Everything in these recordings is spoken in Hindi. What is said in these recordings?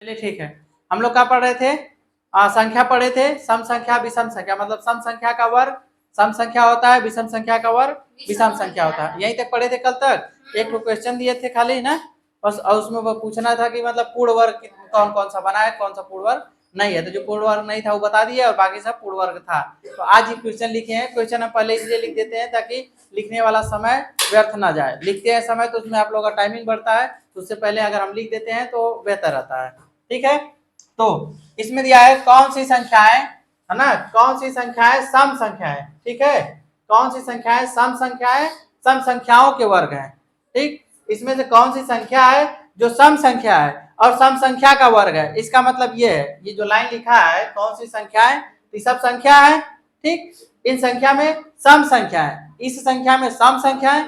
चलिए ठीक है, हम लोग क्या पढ़ रहे थे? संख्या पढ़े थे, सम संख्या विषम संख्या, मतलब सम संख्या का वर्ग सम संख्या होता है, विषम संख्या का वर्ग विषम संख्या होता है। यहीं तक पढ़े थे कल तक। एक क्वेश्चन दिए थे खाली ना, बस उसमें वो पूछना था कि मतलब पूर्ण वर्ग कौन कौन सा बना है, कौन सा पूर्ण वर्ग नहीं है। तो जो पूर्ण वर्ग नहीं था वो बता दिया और बाकी सब पूर्ण वर्ग था। तो आज ये क्वेश्चन लिखे हैं। क्वेश्चन हम पहले इसलिए लिख देते हैं ताकि लिखने वाला समय व्यर्थ ना जाए। लिखते हैं समय तो उसमें आप लोगों का टाइमिंग बढ़ता है, तो उससे पहले अगर हम लिख देते हैं तो बेहतर रहता है। ठीक है, तो इसमें दिया है कौन सी संख्याएं, है ना, कौन सी संख्याएं सम संख्याएं। ठीक है, कौन सी संख्याएं सम संख्याएं, सम संख्याओं के वर्ग हैं। ठीक, इसमें से कौन सी संख्या है जो सम संख्या है और सम संख्या का वर्ग है। इसका मतलब ये है, ये जो लाइन लिखा है कौन सी संख्याएं, ये सब संख्या है। ठीक, इन संख्या में सम संख्या है, इस संख्या में सम संख्या है,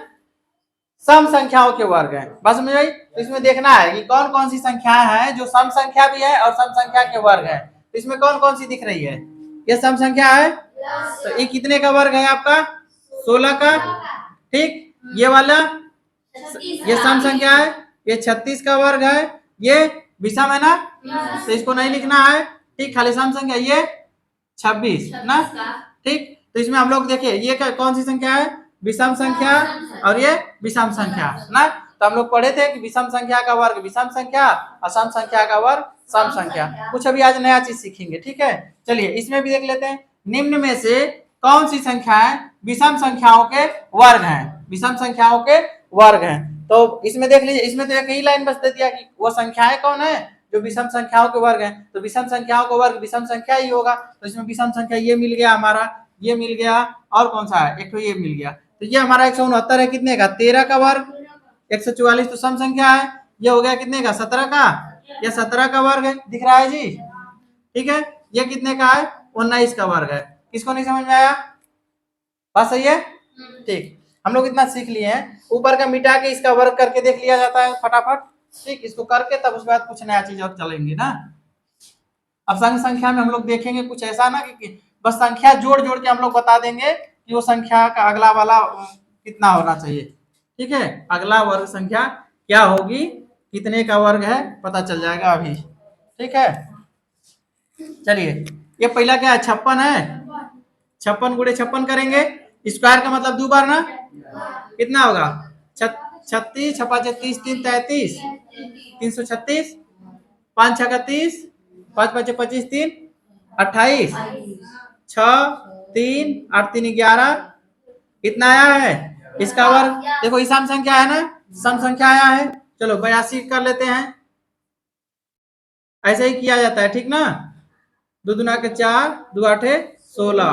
सम संख्याओं के वर्ग हैं। बस समझ गई? तो इसमें देखना है कि कौन कौन सी संख्याएं हैं जो सम संख्या भी है और सम संख्या के वर्ग है। तो इसमें कौन कौन सी दिख रही है? ये सम संख्या है, तो ये कितने का वर्ग है आपका? 16 का। ठीक, ये वाला ये सम संख्या है, ये 36 का वर्ग है, ये विषम है ना, तो इसको नहीं लिखना है। ठीक, खाली सम संख्या ये 26 ना। ठीक, तो इसमें हम लोग देखिए ये कौन सी संख्या है? विषम संख्या और ये विषम संख्या ना। तो हम लोग पढ़े थे कि विषम संख्या का वर्ग विषम संख्या और सम संख्या का वर्ग सम संख्या। कुछ अभी आज नया चीज सीखेंगे। ठीक है, चलिए इसमें भी देख लेते हैं। निम्न में से कौन सी संख्याएं विषम संख्याओं के वर्ग हैं? विषम संख्याओं के वर्ग हैं। तो इसमें देख लीजिए, इसमें तो एक ही लाइन बस दे दिया कि वो संख्याएं कौन है जो विषम संख्याओं के वर्ग हैं। तो विषम संख्याओं का वर्ग विषम संख्या ही होगा। तो इसमें विषम संख्या ये मिल गया हमारा, ये मिल गया, और कौन सा है? एक तो ये मिल गया। तो ये हमारा 169 है, कितने का? 13 का वर्ग। 144 तो सम संख्या है, ये हो गया कितने का? 17 का। ये 17 का वर्ग है, दिख रहा है जी। ठीक है, ये कितने का है? 19 का वर्ग है। किसको नहीं समझ में आया? बात सही है? ठीक, हम लोग इतना सीख लिए हैं। ऊपर का मिटा के इसका वर्ग करके देख लिया जाता है फटाफट। ठीक, इसको करके तब उसके बाद कुछ नया चीज और चलेंगे ना। अब संख्या में हम लोग देखेंगे कुछ ऐसा ना कि बस संख्या जोड़ जोड़ के हम लोग बता देंगे कि वो संख्या का अगला वाला कितना होना चाहिए। ठीक है, अगला वर्ग संख्या क्या होगी, कितने का वर्ग है पता चल जाएगा अभी। ठीक है, चलिए ये पहला क्या है? 56 है। 56 गुणे 56 करेंगे, स्क्वायर का मतलब 2 बार ना, कितना होगा? 36, 6 5 30, 3 33, 336, 5 6 30, 5 5 25, 3 28, 6 3 8 3 11, कितना आया है? इसका वर्ग देखो, ये सम संख्या है ना, सम संख्या आया है। चलो 82 कर लेते हैं। ऐसे ही किया जाता है, ठीक ना। 2 दूना के 4, 2 8 16,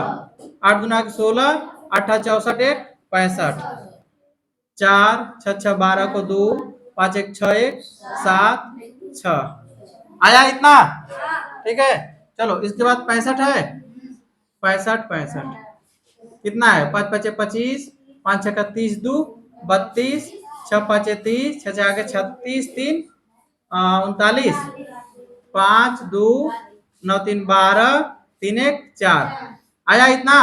8 दूना के 16, 8 64 1 65, 4 6 6 12 को 2, 5 1 6 1 7 6 आया इतना। ठीक है, चलो इसके बाद 65 है, 65 65 कितना है? 5 5 25, 5 6 30 2 32, 6 5 30, 6 6 36, 3 39, 5 2 9 3 12, 3 1 4 आया इतना।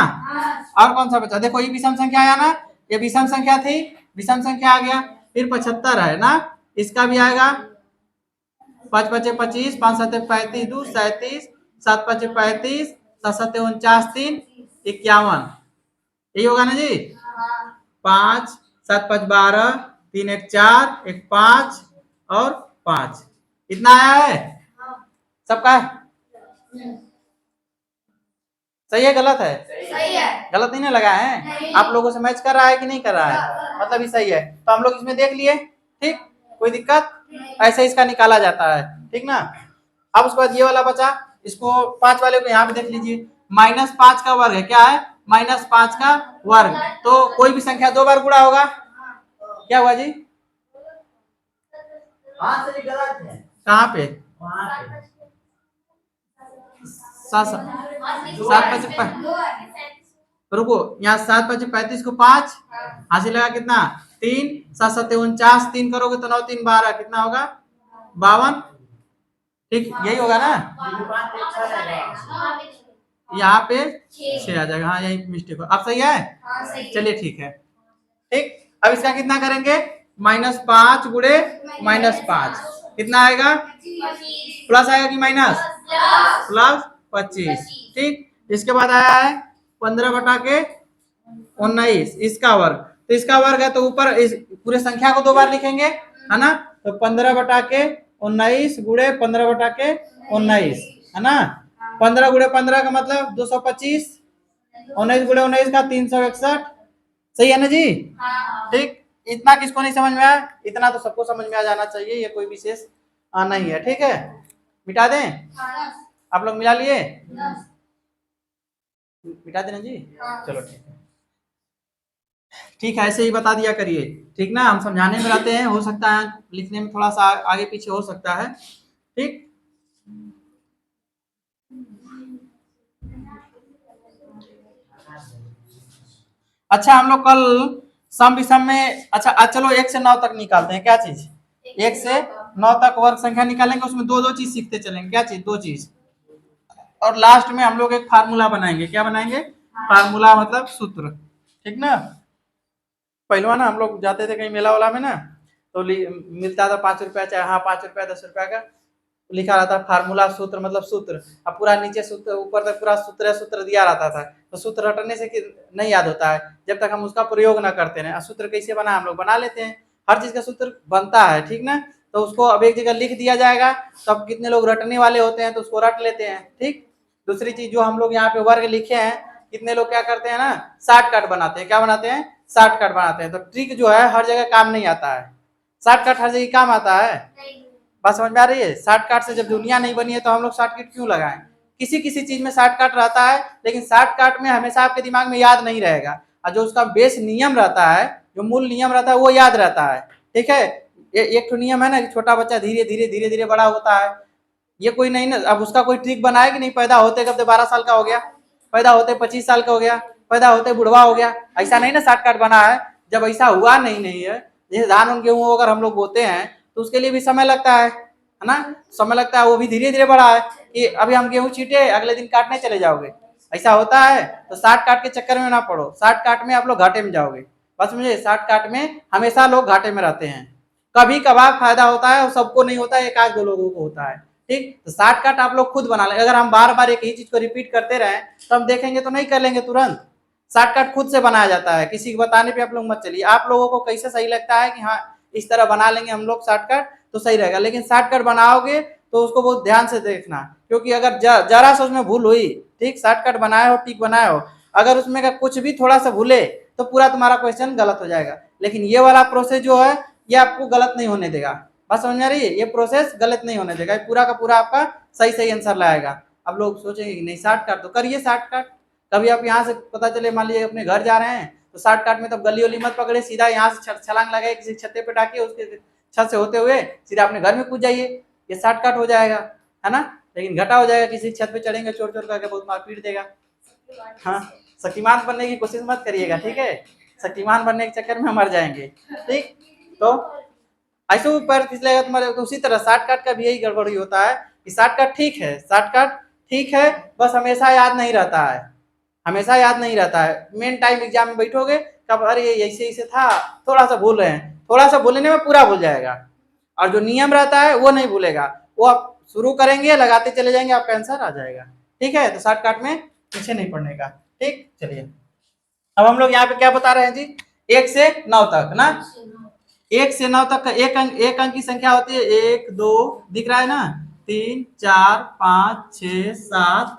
और कौन सा बचा? देखो ये विषम संख्या आया ना, ये विषम संख्या थी, विषम संख्या आ गया। फिर 75 है ना, इसका भी आएगा। 5 5 25, 5 7 35 2 37, 7 5 35, 7 7 49 3 51, यही होगा ना जी। 5 7 5 12, 3 1 4 1 5 और 5, इतना आया है सबका। सही है गलत है? सही है। गलत नहीं ना लगा है? आप लोगों से मैच कर रहा है कि नहीं कर रहा है? मतलब ही सही है। तो हम लोग इसमें देख लिए। ठीक, कोई दिक्कत? ऐसे इसका निकाला जाता है, ठीक ना। अब उसके बाद ये वाला बचा, इसको 5 वाले को यहाँ पे देख लीजिए। -5 का वर्ग है, क्या है? -5 का वर्ग। तो कोई भी संख्या 2 बार गुणा होगा। क्या हुआ जी? कहाँ पे? 7 रुको, यहाँ 7 5 35 को 5 हासिल लगा, कितना? 3 7 7 49, 3 करोगे तो 9 3 12, कितना होगा? 52। ठीक, यही होगा ना। यहाँ पे 6 आ जाएगा। हाँ, यही मिस्टेक हो। अब सही है? चलिए ठीक है। ठीक, अब इसका कितना करेंगे? -5 गुणे -5, कितना आएगा? प्लस आएगा कि माइनस? प्लस 25। ठीक, इसके बाद आया है 15/19 इसका वर्ग। तो इसका वर्ग है तो ऊपर इस पूरे संख्या को 2 बार लिखेंगे, है ना? तो 15/19 गुणे 15/19, है ना? 15 गुणे 15 का मतलब 225, 19 गुणे 19 का 361। सही है ना जी? ठीक, इतना किसको नहीं समझ में आया? इतना तो सबको समझ में आ जाना चाहिए, ये कोई विशेष आना ही है। ठीक है, मिटा दें? आप लोग मिला लिए? मिटा देना जी? चलो ठीक है, ठीक है, ऐसे ही बता दिया करिए। ठीक ना, हम समझाने में रहते हैं, हो सकता है लिखने में थोड़ा सा आगे पीछे हो सकता है। ठीक, अच्छा हम लोग कल सम विषम में, अच्छा चलो 1 से 9 तक निकालते हैं। क्या चीज? 1 से 9 तक वर्ग संख्या निकालेंगे, उसमें दो दो चीज सीखते चलेंगे। क्या चीज? 2 चीज। और लास्ट में हम लोग एक फार्मूला बनाएंगे। क्या बनाएंगे? फार्मूला मतलब सूत्र। ठीक ना, पहलवा ना हम लोग जाते थे कहीं मेला वाला में ना, तो मिलता था 5 रुपया, चाहे हाँ 5 रुपया 10 रुपया का लिखा रहता फार्मूला, सूत्र मतलब सूत्र। अब पूरा नीचे सूत्र, ऊपर तक पूरा सूत्र दिया रहता था। तो सूत्र रटने से नहीं याद होता है जब तक हम उसका प्रयोग ना करते हैं। सूत्र कैसे बना, हम लोग बना लेते हैं, हर चीज का सूत्र बनता है। ठीक ना, तो उसको अब एक जगह लिख दिया जाएगा, तो अब कितने लोग रटने वाले होते हैं तो उसको रट लेते हैं। ठीक, दूसरी चीज जो हम लोग यहाँ पे वर्ग लिखे हैं, कितने लोग क्या करते हैं ना, शॉर्टकट बनाते हैं। क्या बनाते हैं? शॉर्टकट बनाते हैं। तो ट्रिक जो है हर जगह काम नहीं आता है, शॉर्टकट हर जगह काम आता है। बात समझ में आ रही है? शॉर्टकट से जब दुनिया नहीं बनी है तो हम लोग शॉर्टकट क्यों लगाएं? किसी किसी चीज में शॉर्टकट रहता है, लेकिन शॉर्टकट में हमेशा आपके दिमाग में याद नहीं रहेगा, और जो उसका बेस नियम रहता है, जो मूल नियम रहता है वो याद रहता है। ठीक है, एक तो नियम है ना कि छोटा बच्चा धीरे धीरे धीरे धीरे बड़ा होता है, ये कोई नहीं ना, अब उसका कोई ट्रिक बनाए कि नहीं? पैदा होते कब 12 साल का हो गया, पैदा होते 25 साल का हो गया, पैदा होते बुढ़वा हो गया, ऐसा नहीं ना शॉर्टकट बना है। जब ऐसा हुआ नहीं है, जैसे धान गेहूं अगर हम लोग बोते हैं तो उसके लिए भी समय लगता है ना, समय लगता है, वो भी धीरे धीरे बढ़ा है कि अभी हम गेहूं छीटे अगले दिन काटने चले जाओगे, ऐसा होता है। तो शॉर्टकट के चक्कर में ना पड़ो, शॉर्टकट में आप लोग घाटे में जाओगे। बस मुझे शॉर्टकट में हमेशा लोग घाटे में रहते हैं, कभी कभार फायदा होता है और सबको नहीं होता है, एक आध दो लोगों को होता है। ठीक, तो शॉर्टकट आप लोग खुद बना लें। अगर हम बार बार एक ही चीज को रिपीट करते रहें तो हम देखेंगे तो नहीं कर लेंगे तुरंत। शॉर्टकट खुद से बनाया जाता है, किसी के बताने पे आप लोग मत चलिए। आप लोगों को कैसे सही लगता है कि हाँ इस तरह बना लेंगे हम लोग शॉर्टकट तो सही रहेगा, लेकिन शॉर्टकट बनाओगे तो उसको बहुत ध्यान से देखना, क्योंकि अगर जरा सा उसमें भूल हुई, ठीक, शॉर्टकट बनाए हो, ठीक बनाए हो, अगर उसमें का कुछ भी थोड़ा सा भूले तो पूरा तुम्हारा क्वेश्चन गलत हो जाएगा। लेकिन ये वाला प्रोसेस जो है ये आपको गलत नहीं होने देगा। बात समझ में आ रही है? ये प्रोसेस गलत नहीं होने देगा, पूरा का पूरा आपका सही सही आंसर लाएगा। अब लोग सोचेंगे कि नहीं शॉर्टकट तो करिए शॉर्टकट। कभी आप यहाँ से पता चले मान लीजिए अपने घर जा रहे हैं तो शॉर्टकट में तो गली वली मत पकड़े, सीधा यहाँ से छलांग लगाए किसी छत्ते पे टाके, उसके छत से होते हुए सीधा अपने घर में कूद जाइए, ये शॉर्टकट हो जाएगा, है ना? लेकिन घटा हो जाएगा, किसी छत पे चढ़ेंगे चोर चोर करके बहुत मार पीट देगा। हाँ, शक्तिमान बनने की कोशिश मत करिएगा, ठीक है? शक्तिमान बनने के चक्कर में मर जाएंगे। ठीक, तो ऐसे ऊपर फिसलेगा तुम्हारे, तो उसी तरह शॉर्टकट का भी यही गड़बड़ी होता है कि शॉर्टकट ठीक है, शॉर्टकट ठीक है, बस हमेशा याद नहीं रहता है, हमेशा याद नहीं रहता है। मेन टाइम एग्जाम में बैठोगे कब अरे ऐसे ऐसे था, थोड़ा सा भूल रहे हैं, थोड़ा सा भूलने में पूरा भूल जाएगा, और जो नियम रहता है वो नहीं भूलेगा, वो आप शुरू करेंगे लगाते चले जाएंगे, आपका आंसर आ जाएगा। ठीक है, तो शॉर्टकट में पीछे नहीं पड़ने का। ठीक, चलिए अब हम लोग यहाँ पे क्या बता रहे हैं जी, 1 से 9 तक ना, 1 से 9 तक का एक अंक की संख्या होती है, 1 2 दिख रहा है ना, 3 4 5 6 7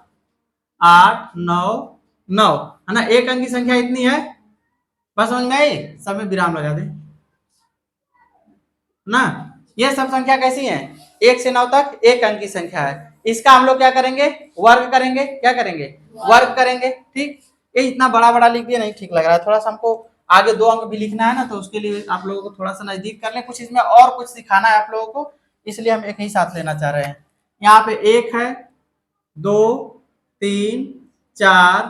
8 9 9, है ना? एक अंक की संख्या इतनी है, बस समझ में आई? सब में विराम लगा दे ना। ये सब संख्या कैसी है? 1 से 9 तक एक अंक की संख्या है, इसका हम लोग क्या करेंगे? वर्ग करेंगे। क्या करेंगे? वर्ग करेंगे। ठीक, ये इतना बड़ा बड़ा लिख दिया, नहीं ठीक लग रहा है, थोड़ा सा हमको आगे 2 अंक भी लिखना है ना, तो उसके लिए आप लोगों को थोड़ा सा नजदीक कर ले, कुछ इसमें और कुछ सिखाना है आप लोगों को, इसलिए हम एक ही साथ लेना चाह रहे हैं। यहाँ पे 1 है, 2 3 4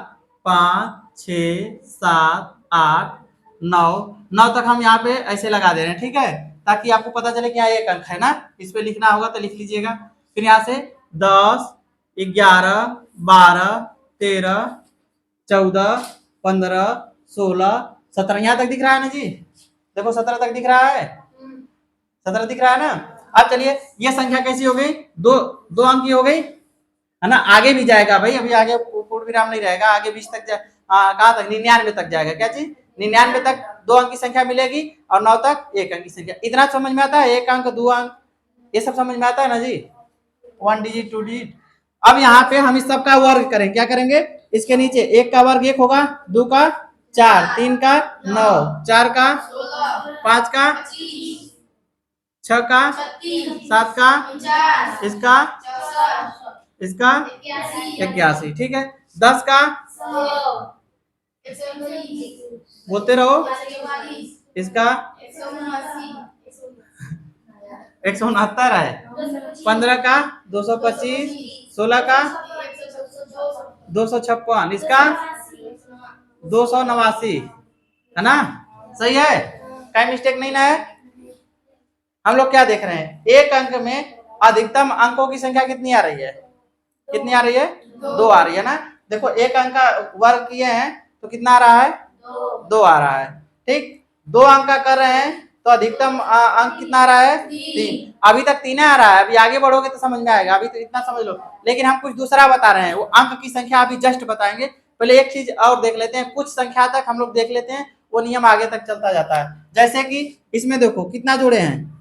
5 6 7 8 9 तक हम यहाँ पे ऐसे लगा दे रहे हैं, ठीक है, ताकि आपको पता चले कि यहाँ एक अंक है ना, इस पे लिखना होगा तो लिख लीजिएगा। फिर यहाँ से 10 11 12 13 14 15 16 17 यहाँ तक दिख रहा है ना जी? देखो 17 तक दिख रहा है, 17 दिख रहा है ना। अब चलिए ये संख्या कैसी हो गई, दो दो अंक की हो गई है ना। आगे भी जाएगा भाई, अभी आगे पूर्ण विराम नहीं रहेगा, आगे 20 तक कहाँ तक, 99 तक जाएगा। क्या चीज, 99 तक 2 अंक की संख्या मिलेगी और 9 तक 1 अंक की संख्या। इतना समझ में आता है, 1 अंक 2 अंक ये सब समझ में आता है ना जी, 1 डिजिट 2 डिजिट। अब यहाँ पे हम इस सब का वर्ग करें, क्या करेंगे, इसके नीचे 1 का वर्ग 1 होगा, 2 का 4, 3 का 9, 4 का 5 का 6 का 7 का इसका 81, ठीक है। 10 का बोलते रहो, इसका 169 है। 15 का 225, 16 का 256, इसका 289 है ना, सही है, कहीं मिस्टेक नहीं ना है। हम लोग क्या देख रहे हैं, एक अंक में अधिकतम अंकों की संख्या कितनी आ रही है, कितनी आ रही है, 2 आ रही है ना। देखो एक अंक का वर्ग किए हैं तो कितना आ रहा है, 2 आ रहा है, ठीक। 2 अंक का कर रहे हैं तो अधिकतम अंक कितना आ रहा है, 3। अभी तक 3 आ रहा है, अभी आगे बढ़ोगे तो समझ में आएगा, अभी तो इतना समझ लो। लेकिन हम कुछ दूसरा बता रहे हैं, वो अंक की संख्या अभी जस्ट बताएंगे। पहले एक चीज और देख लेते हैं, कुछ संख्या तक हम लोग देख लेते हैं, वो नियम आगे तक चलता जाता है। जैसे कि इसमें देखो कितना जुड़े हैं,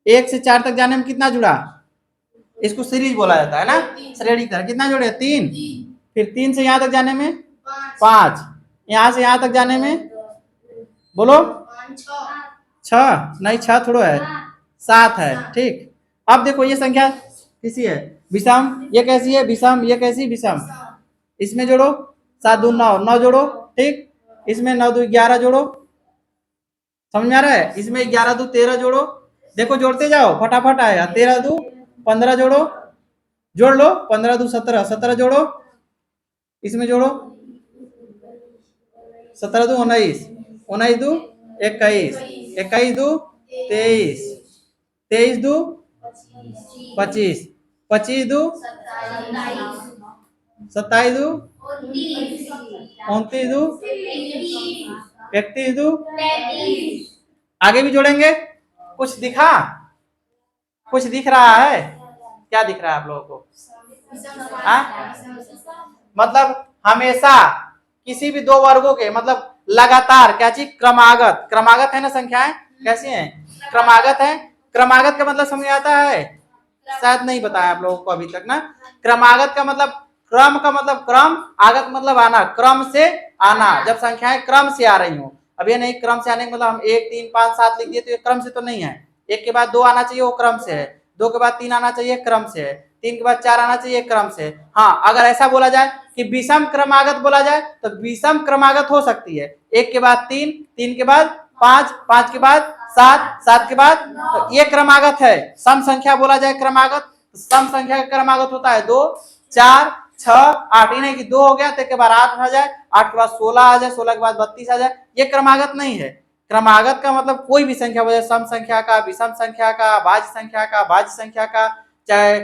1 से 4 तक जाने में कितना जुड़ा, इसको सीरीज बोला जाता है ना, श्रेणी तरह। कितना जुड़े, 3। फिर 3 से यहाँ तक जाने में 5, यहाँ से यहाँ तक जाने में बोलो 6, नहीं 6 थोड़ा है, 7 है, ठीक। अब देखो ये संख्या किसी है, विषम, ये कैसी है विषम, ये कैसी विषम, इसमें जोड़ो 7 2 9, 9 जोड़ो, ठीक। इसमें 9 2 11 जोड़ो, समझ में आ रहा है, इसमें 11 2 13 जोड़ो, देखो जोड़ते जाओ फटाफट आएगा। 13 2 15 जोड़ो, जोड़ लो, 15 2 17, 17 जोड़ो, इसमें जोड़ो 17 2 19, 19 2 21, 21 2 23, 23 2 25, 25 2 27 2 29 2 31 2, आगे भी जोड़ेंगे। कुछ दिखा, कुछ दिख रहा है, क्या दिख रहा है आप लोगों को, मतलब हमेशा किसी भी 2 वर्गों के, मतलब लगातार क्या चीज, क्रमागत, क्रमागत है ना संख्याएं, कैसी हैं, क्रमागत है। क्रमागत का मतलब समझ आता है, शायद नहीं बताया आप लोगों को अभी तक ना। क्रमागत का मतलब, क्रम का मतलब क्रम, आगत मतलब आना, क्रम से आना, जब संख्याएं क्रम से आ रही हो। अब ये नहीं क्रम से आने का मतलब हम 1 3 5 7 लिख दिए तो ये क्रम से तो नहीं है। 1 के बाद 2 आना चाहिए, वो क्रम से है। 2 के बाद 3 आना चाहिए, क्रम से है। 3 के बाद 4 आना चाहिए, क्रम से। हाँ, अगर ऐसा बोला जाए कि विषम क्रमागत बोला जाए तो विषम क्रमागत हो सकती है, 1 के बाद 3, 3 के बाद 5, 5 के बाद 7, 7 के बाद, तो ये क्रमागत है। सम संख्या बोला जाए क्रमागत, सम संख्या का क्रमागत होता है 2 4 6 8, नहीं कि 2 हो गया तो के बाद 8 आ जाए, 8 के बाद 16 आ जाए, 16 के बाद 32 आ जाए, ये क्रमागत नहीं है। क्रमागत का मतलब कोई भी संख्या हो जाए, सम संख्या का, विषम संख्या का, भाज्य संख्या का, भाज्य संख्या का, चाहे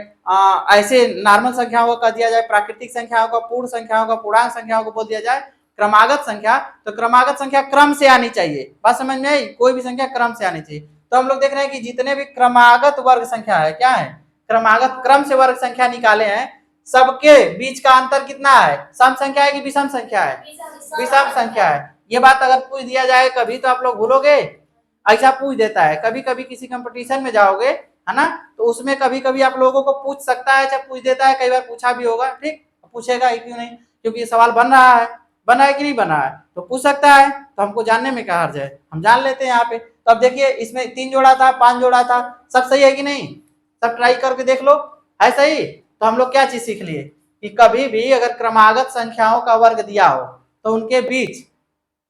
ऐसे नॉर्मल संख्याओं का दिया जाए, प्राकृतिक संख्याओं का, पूर्ण संख्याओं का, पूर्णांक संख्याओं को बोल दिया जाए क्रमागत संख्या, तो क्रमागत संख्या क्रम से आनी चाहिए। बात समझ में आई, कोई भी संख्या क्रम से आनी चाहिए। तो हम लोग देख रहे हैं कि जितने भी क्रमागत वर्ग संख्या है, क्या है, क्रमागत क्रम से वर्ग संख्या निकाले हैं, सबके बीच का अंतर कितना है, सम संख्या है कि विषम संख्या है, विषम संख्या है। ये बात अगर पूछ दिया जाए कभी तो आप लोग भूलोगे, ऐसा पूछ देता है कभी कभी, किसी कंपटीशन में जाओगे है ना, तो उसमें कभी कभी आप लोगों को पूछ सकता है, चाहे पूछ देता है, कई बार पूछा भी होगा, ठीक, पूछेगा ही क्यों नहीं, क्योंकि ये सवाल बन रहा है, बना है कि नहीं बना है, तो पूछ सकता है, तो हमको जानने में क्या हर्ज है, हम जान लेते हैं यहाँ पे। तो अब देखिए इसमें 3 जोड़ा था, 5 जोड़ा था, सब सही है कि नहीं, सब ट्राई करके देख लो, है सही। तो हम लोग क्या चीज सीख लिए कि कभी भी अगर क्रमागत संख्याओं का वर्ग दिया हो तो उनके बीच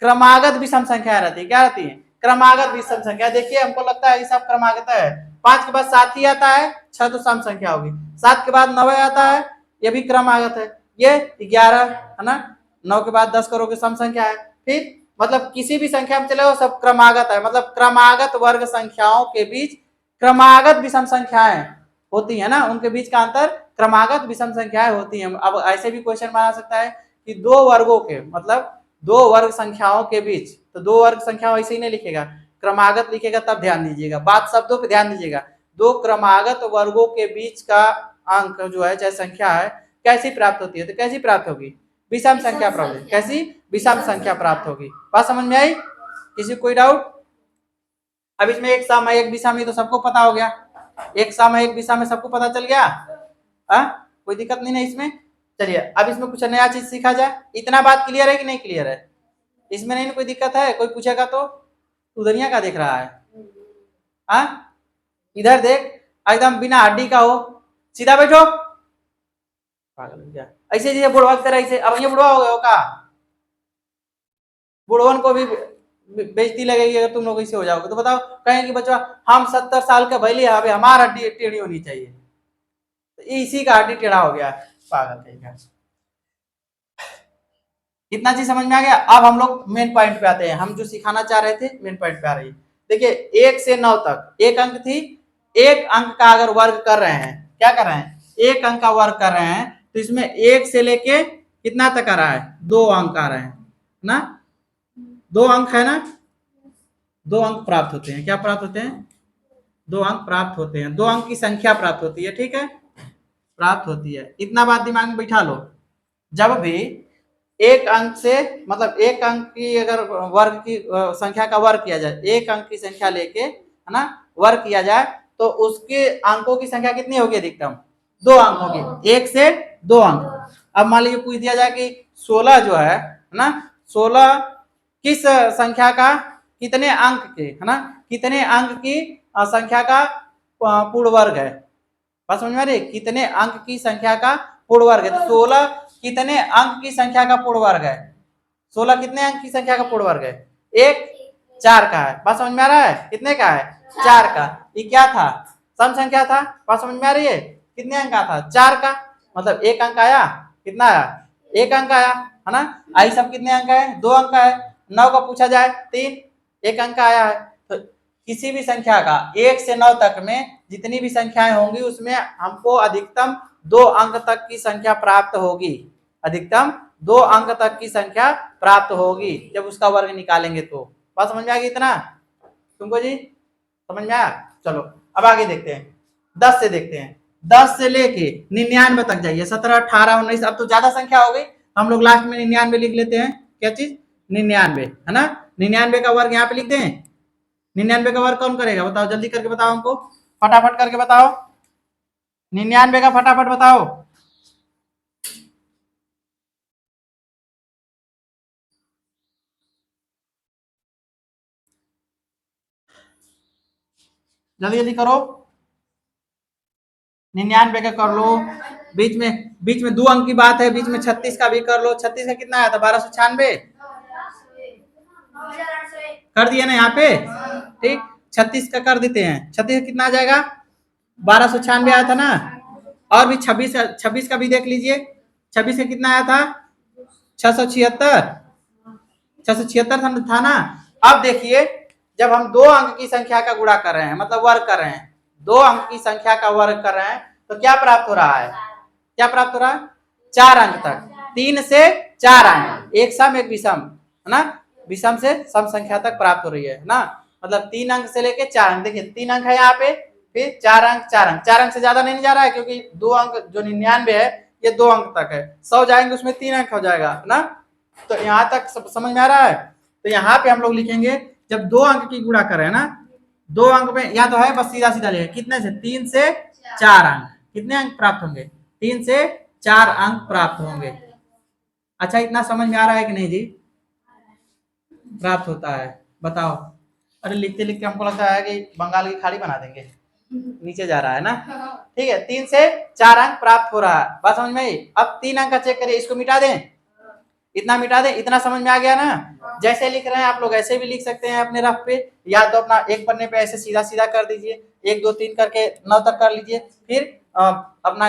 क्रमागत विषम संख्या रहती है, क्या रहती है, क्रमागत विषम संख्या। देखिए हमको लगता है ये सब क्रमागत है, 5 के बाद 7 ही आता है, 6 तो सम संख्या होगी, 7 के बाद 9 आता है, ये भी क्रमागत है, ये 11 है ना, 9 के बाद 10 करोगे सम संख्या है। फिर मतलब किसी भी संख्या में चले वो सब क्रमागत है, मतलब क्रमागत वर्ग संख्याओं के बीच क्रमागत विषम संख्याएं होती है ना, उनके बीच का अंतर क्रमागत विषम संख्याएं होती हैं। अब ऐसे भी क्वेश्चन बना सकता है कि 2 वर्गों के, मतलब 2 वर्ग संख्याओं के बीच, तो 2 वर्ग संख्याओं ऐसे ही नहीं लिखेगा, क्रमागत लिखेगा, तब ध्यान दीजिएगा, बात शब्दों पे ध्यान दीजिएगा। दो क्रमागत वर्गों के बीच का अंक जो है चाहे संख्या है कैसी प्राप्त होती है, तो कैसी प्राप्त होगी, विषम संख्या प्राप्त होगी। कैसी, विषम संख्या प्राप्त होगी। बात समझ में आई, किसी कोई डाउट? अब इसमें एक सम है एक विषम, तो सबको पता हो गया, एक सम है एक विषम में सबको पता चल गया। कोई दिक्कत नहीं है इसमें। चलिए अब इसमें कुछ नया चीज सीखा जाए। इतना बात क्लियर है कि नहीं क्लियर है? इसमें नहीं कोई दिक्कत है? कोई पूछेगा तो उधरिया का देख रहा है? इधर देख, एकदम बिना हड्डी का हो, सीधा बैठो। ऐसे जैसे बुढ़वा की तरह ऐसे, अब ये बुढ़वा हो गया हो का? बुढ़वन को भी बेइज्जती लगेगी अगर तुम लोग ऐसे हो जाओगे तो बताओ, कहेंगे बच्चा हम 70 साल के भैली हमें हमारा हड्डी टेढ़ी होनी चाहिए, तो इसी का हड्डी टेढ़ा हो गया, पागल कहेगा। इतना चीज समझ में आ गया। अब हम लोग मेन पॉइंट पे आते हैं, हम जो सिखाना चाह रहे थे मेन पॉइंट पे आ रही है। देखिए 1 से 9 तक एक अंक थी, एक अंक का अगर वर्ग कर रहे हैं, क्या कर रहे हैं, एक अंक का वर्ग कर रहे हैं, तो इसमें 1 से लेके कितना तक आ रहा है, 2 अंक आ रहे हैं ना, 2 अंक है ना, 2 अंक प्राप्त होते हैं। क्या प्राप्त होते हैं, 2 अंक प्राप्त होते हैं, 2 अंक की संख्या प्राप्त होती है, ठीक है, प्राप्त होती है। इतना बात दिमाग में बैठा लो। जब भी एक अंक से मतलब एक अंक की अगर वर्ग की संख्या का वर्ग किया जाए, एक अंक की संख्या लेके है ना वर्ग किया जाए, तो उसके अंकों की संख्या कितनी होगी, अधिकतम 2 अंक होगी, 1 से 2 अंक। अब मान लीजिए पूछ दिया जाए कि 16 जो है ना, 16 किस संख्या का कितने अंक के, है ना, कितने अंक की संख्या का पूर्ण वर्ग है। बात समझ में आ रही है, कितने अंक की संख्या का पूर्ण वर्ग है, तो 16 कितने अंक की संख्या का पूर्ण वर्ग है, 16 कितने अंक की संख्या का पूर्ण वर्ग है, 1 4 का है। बात समझ में आ रहा है, कितने का है, 4 का। ये क्या था, सम संख्या था। बात समझ में आ रही है, कितने अंक का था, 4 का, मतलब 1 अंक आया, कितना आया, 1 अंक आया, है ना। आई सब कितने अंक है, 2 अंक है। 9 का पूछा जाए 3, 1 अंक आया है। तो किसी भी संख्या का 1 से 9 तक में जितनी भी संख्याएं होंगी उसमें हमको अधिकतम 2 अंक तक की संख्या प्राप्त होगी, अधिकतम 2 अंक तक की संख्या प्राप्त होगी जब उसका वर्ग निकालेंगे तो। बात समझ में आ गई इतना तुमको जी, समझ में आया? चलो अब आगे देखते हैं, 10 से देखते हैं, 10 से लेके 99 तक जाइए, 17 18 19, अब तो ज्यादा संख्या हो गई, हम लोग लास्ट में 99 लिख लेते हैं। क्या चीज, 99 है ना, 99 का वर्ग यहाँ पे लिखते हैं। 99 का वर्ग कौन करेगा, बताओ जल्दी करके बताओ हमको, फटाफट करके बताओ, 99 का फटाफट बताओ। जल्दी जल्दी करो, 99 का कर लो, बीच में 2 अंक की बात है, बीच में 36 का भी कर लो। 36 का कितना आया था, 1296 कर दिया ना यहाँ पे, ठीक, 36 का कर देते हैं, 36 का कितना आ जाएगा, 1296 आया था ना। और भी 26 का भी देख लीजिए, 26 का कितना आया था, 676 था ना। अब देखिए जब हम 2 अंक की संख्या का गुणा कर रहे हैं, मतलब वर्ग कर रहे हैं, 2 अंक की संख्या का वर्ग कर रहे हैं, तो क्या प्राप्त हो रहा है, क्या प्राप्त हो रहा है, 4 अंक तक, 3 से 4 अंक, एक सम एक विषम, है ना, विषम से सम संख्या तक प्राप्त हो रही है ना, मतलब 3 अंक से लेके 4 अंक। देखिए 3 अंक है यहाँ पे, फिर 4 अंक 4 अंक, 4 अंक से ज्यादा नहीं जा रहा है, क्योंकि 2 अंक जो 99 है ये 2 अंक तक है, 100 जाएंगे उसमें 3 अंक हो जाएगा ना। तो यहाँ तक समझ में आ रहा है। तो यहाँ पे हम लोग लिखेंगे जब 2 अंक की गुणा करें ना, 2 अंक में या तो है बस सीधा सीधा लिखे, कितने से, 3 से 4 अंक, कितने अंक प्राप्त होंगे, 3 से 4 अंक प्राप्त होंगे। अच्छा इतना समझ में आ रहा है कि नहीं जी, प्राप्त होता है, बताओ। अरे लिखते लिखते हमको लगता है कि बंगाल की खाड़ी बना देंगे, नीचे जा रहा है ना, ठीक है, 3 से 4 अंक प्राप्त हो रहा है। बात समझ में आई। अब 3 अंक का चेक करिए, इसको मिटा दें, इतना मिटा दें, इतना समझ में आ गया ना। जैसे लिख रहे हैं आप लोग ऐसे भी लिख सकते हैं अपने रफ पे, या तो अपना एक पन्ने पे ऐसे सीधा सीधा कर दीजिए, 1 2 3 करके 9 तक कर लीजिए, फिर अपना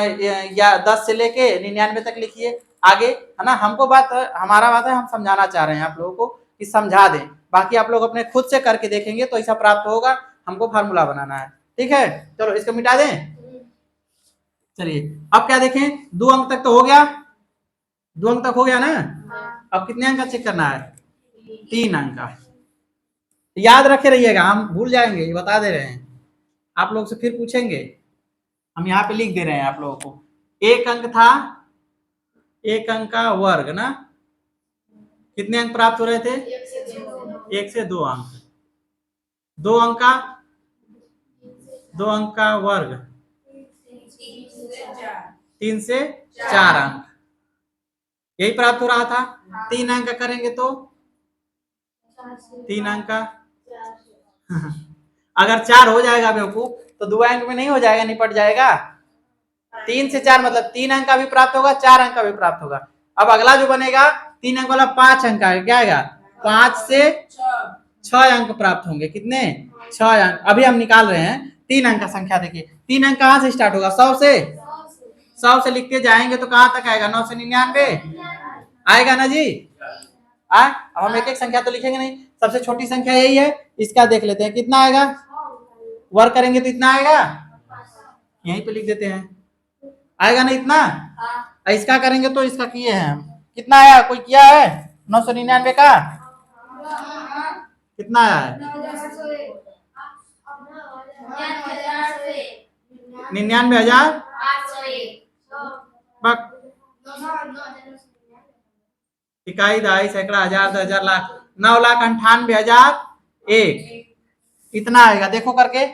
या 10 से लेके 99 तक लिखिए आगे, है ना। हमको बात, हमारा बात है, हम समझाना चाह रहे हैं आप लोगों को कि समझा दें, बाकी आप लोग अपने खुद से करके देखेंगे तो ऐसा प्राप्त होगा। हमको फार्मूला बनाना है, ठीक है। चलो इसको मिटा दें। चलिए अब क्या देखें, 2 अंक तक तो हो गया, 2 अंक तक हो गया ना। अब कितने अंक का चेक करना है, 3 अंक का। याद रखे रहिएगा, हम भूल जाएंगे, ये बता दे रहे हैं। आप लोग से फिर पूछेंगे, हम यहाँ पे लिख दे रहे हैं आप लोगों को। एक अंक था, एक अंक का वर्ग ना, कितने अंक प्राप्त हो रहे थे? 1 से 2 अंक। 2 अंक का वर्ग 3 से 4 अंक, यही प्राप्त हो रहा था। 3 अंक का करेंगे तो 3 अंक का अगर 4 हो जाएगा बेवकूफ तो 2 अंक में नहीं हो जाएगा, निपट जाएगा। 3 से 4 मतलब 3 अंक का भी प्राप्त होगा, 4 अंक का भी प्राप्त होगा। अब अगला जो बनेगा 3 अंक वाला 5 अंक का, क्या आएगा? 5 से 6 अंक प्राप्त होंगे। कितने? 6 अंक। अभी हम निकाल रहे हैं 3 अंक का संख्या। देखिए 3 अंक कहाँ से स्टार्ट होगा? 100 से। 100 से लिखते जाएंगे तो कहाँ तक आएगा? 9 से 99 आएगा ना जी। अब हम एक एक संख्या तो लिखेंगे नहीं, सबसे छोटी संख्या यही है, इसका देख लेते हैं कितना आएगा। वर्क करेंगे तो इतना आएगा, यहीं पे लिख देते हैं, आएगा ना इतना। इसका करेंगे तो इसका किए हैं हम, कितना आया? कोई किया है? 999 का कितना आया है? 99,000 इकाई, दहाई, सैकड़ा, हजार, 10,000, लाख, 9,98,001 इतना आएगा। देखो करके,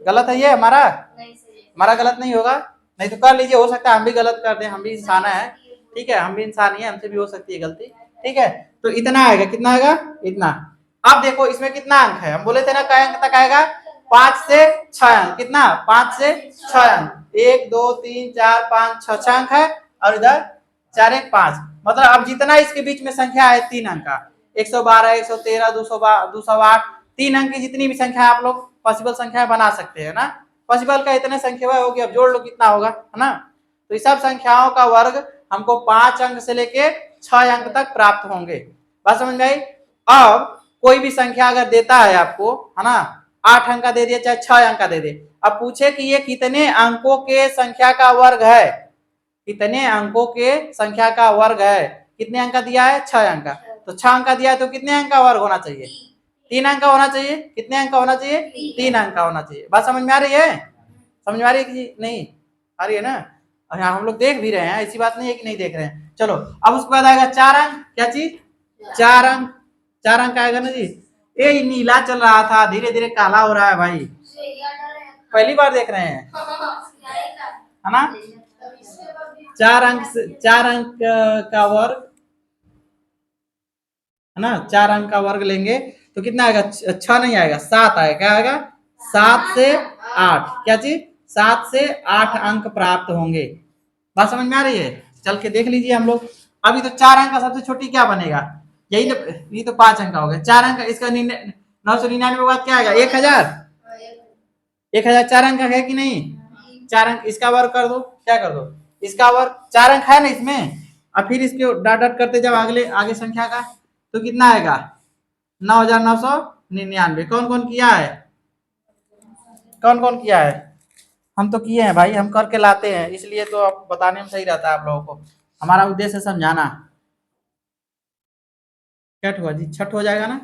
गलत है ये हमारा? हमारा गलत नहीं होगा, नहीं तो कर लीजिए, हो सकता है हम भी गलत कर दें, हम भी इंसान है, ठीक है, हम भी इंसान ही है, हमसे भी हो सकती है गलती, ठीक है। तो इतना आएगा, कितना आएगा? इतना। अब देखो इसमें कितना अंक है, हम बोले थे ना कई अंक तक आएगा? 5 से 6 अंक। कितना? 5 से 6 अंक। 1 2 3 4 5 6 अंक है, और इधर 4 1 5, मतलब अब जितना इसके बीच में संख्या है 3 अंक का, 112 113 208 3 अंक की जितनी भी संख्या आप लोग पॉसिबल संख्या बना सकते हैं ना। पॉसिबल का इतने संख्या होगी, अब जोड़ लो कितना होगा, है ना। तो इस सब संख्याओं का वर्ग हमको 5 अंक से लेके 6 अंक तक प्राप्त होंगे। बात समझ में आई? अब कोई भी संख्या अगर देता है आपको, है ना, 8 अंक का दे दिया चाहे 6 अंक का दे दे, अब पूछे कि ये कितने अंकों के संख्या का वर्ग है, कितने अंकों के संख्या का वर्ग है। कितने अंक का दिया है? 6 अंक का। तो 6 अंक का दिया है तो कितने अंक का वर्ग होना चाहिए? 3 अंक का होना चाहिए। कितने अंक का होना चाहिए? 3 अंक का होना चाहिए। बात समझ में आ रही है? समझ में आ रही है कि नहीं आ रही है ना? और यहाँ हम लोग देख भी रहे हैं, ऐसी बात नहीं है कि नहीं देख रहे हैं। चलो अब उसके बाद आएगा 4 अंक। क्या चीज? 4 अंक। 4 अंक आएगा ना जी। ये नीला चल रहा था, धीरे धीरे काला हो रहा है भाई, पहली बार देख रहे हैं, है ना। 4 अंक, 4 अंक का वर्ग, है ना, 4 अंक का वर्ग लेंगे तो कितना आएगा? 6 नहीं आएगा, 7 आएगा। क्या आएगा? 7 से 8। क्या चीज? 7 से 8 अंक प्राप्त होंगे। बात समझ में आ रही है? चल के देख लीजिए हम लोग। अभी तो 4 अंक का सबसे छोटी क्या बनेगा? यही तो, ये तो 5 अंक का हो गया। 4 अंक इसका 999 के बाद क्या आएगा? 1000। 1000 4 अंक का है कि नहीं? 4 अंक, इसका वर्ग कर दो। क्या कर दो? इसका वर्ग। 4 अंक है ना इसमें, और फिर इसके डाट डाट करते जब अगले आगे संख्या का, तो कितना आएगा? 9,999। कौन कौन किया है? कौन कौन किया है? हम तो किए हैं भाई, हम करके लाते हैं, इसलिए तो अब बताने में सही रहता है आप लोगों को, हमारा उद्देश्य समझाना। क्या हुआ जी? छठ हो जाएगा ना।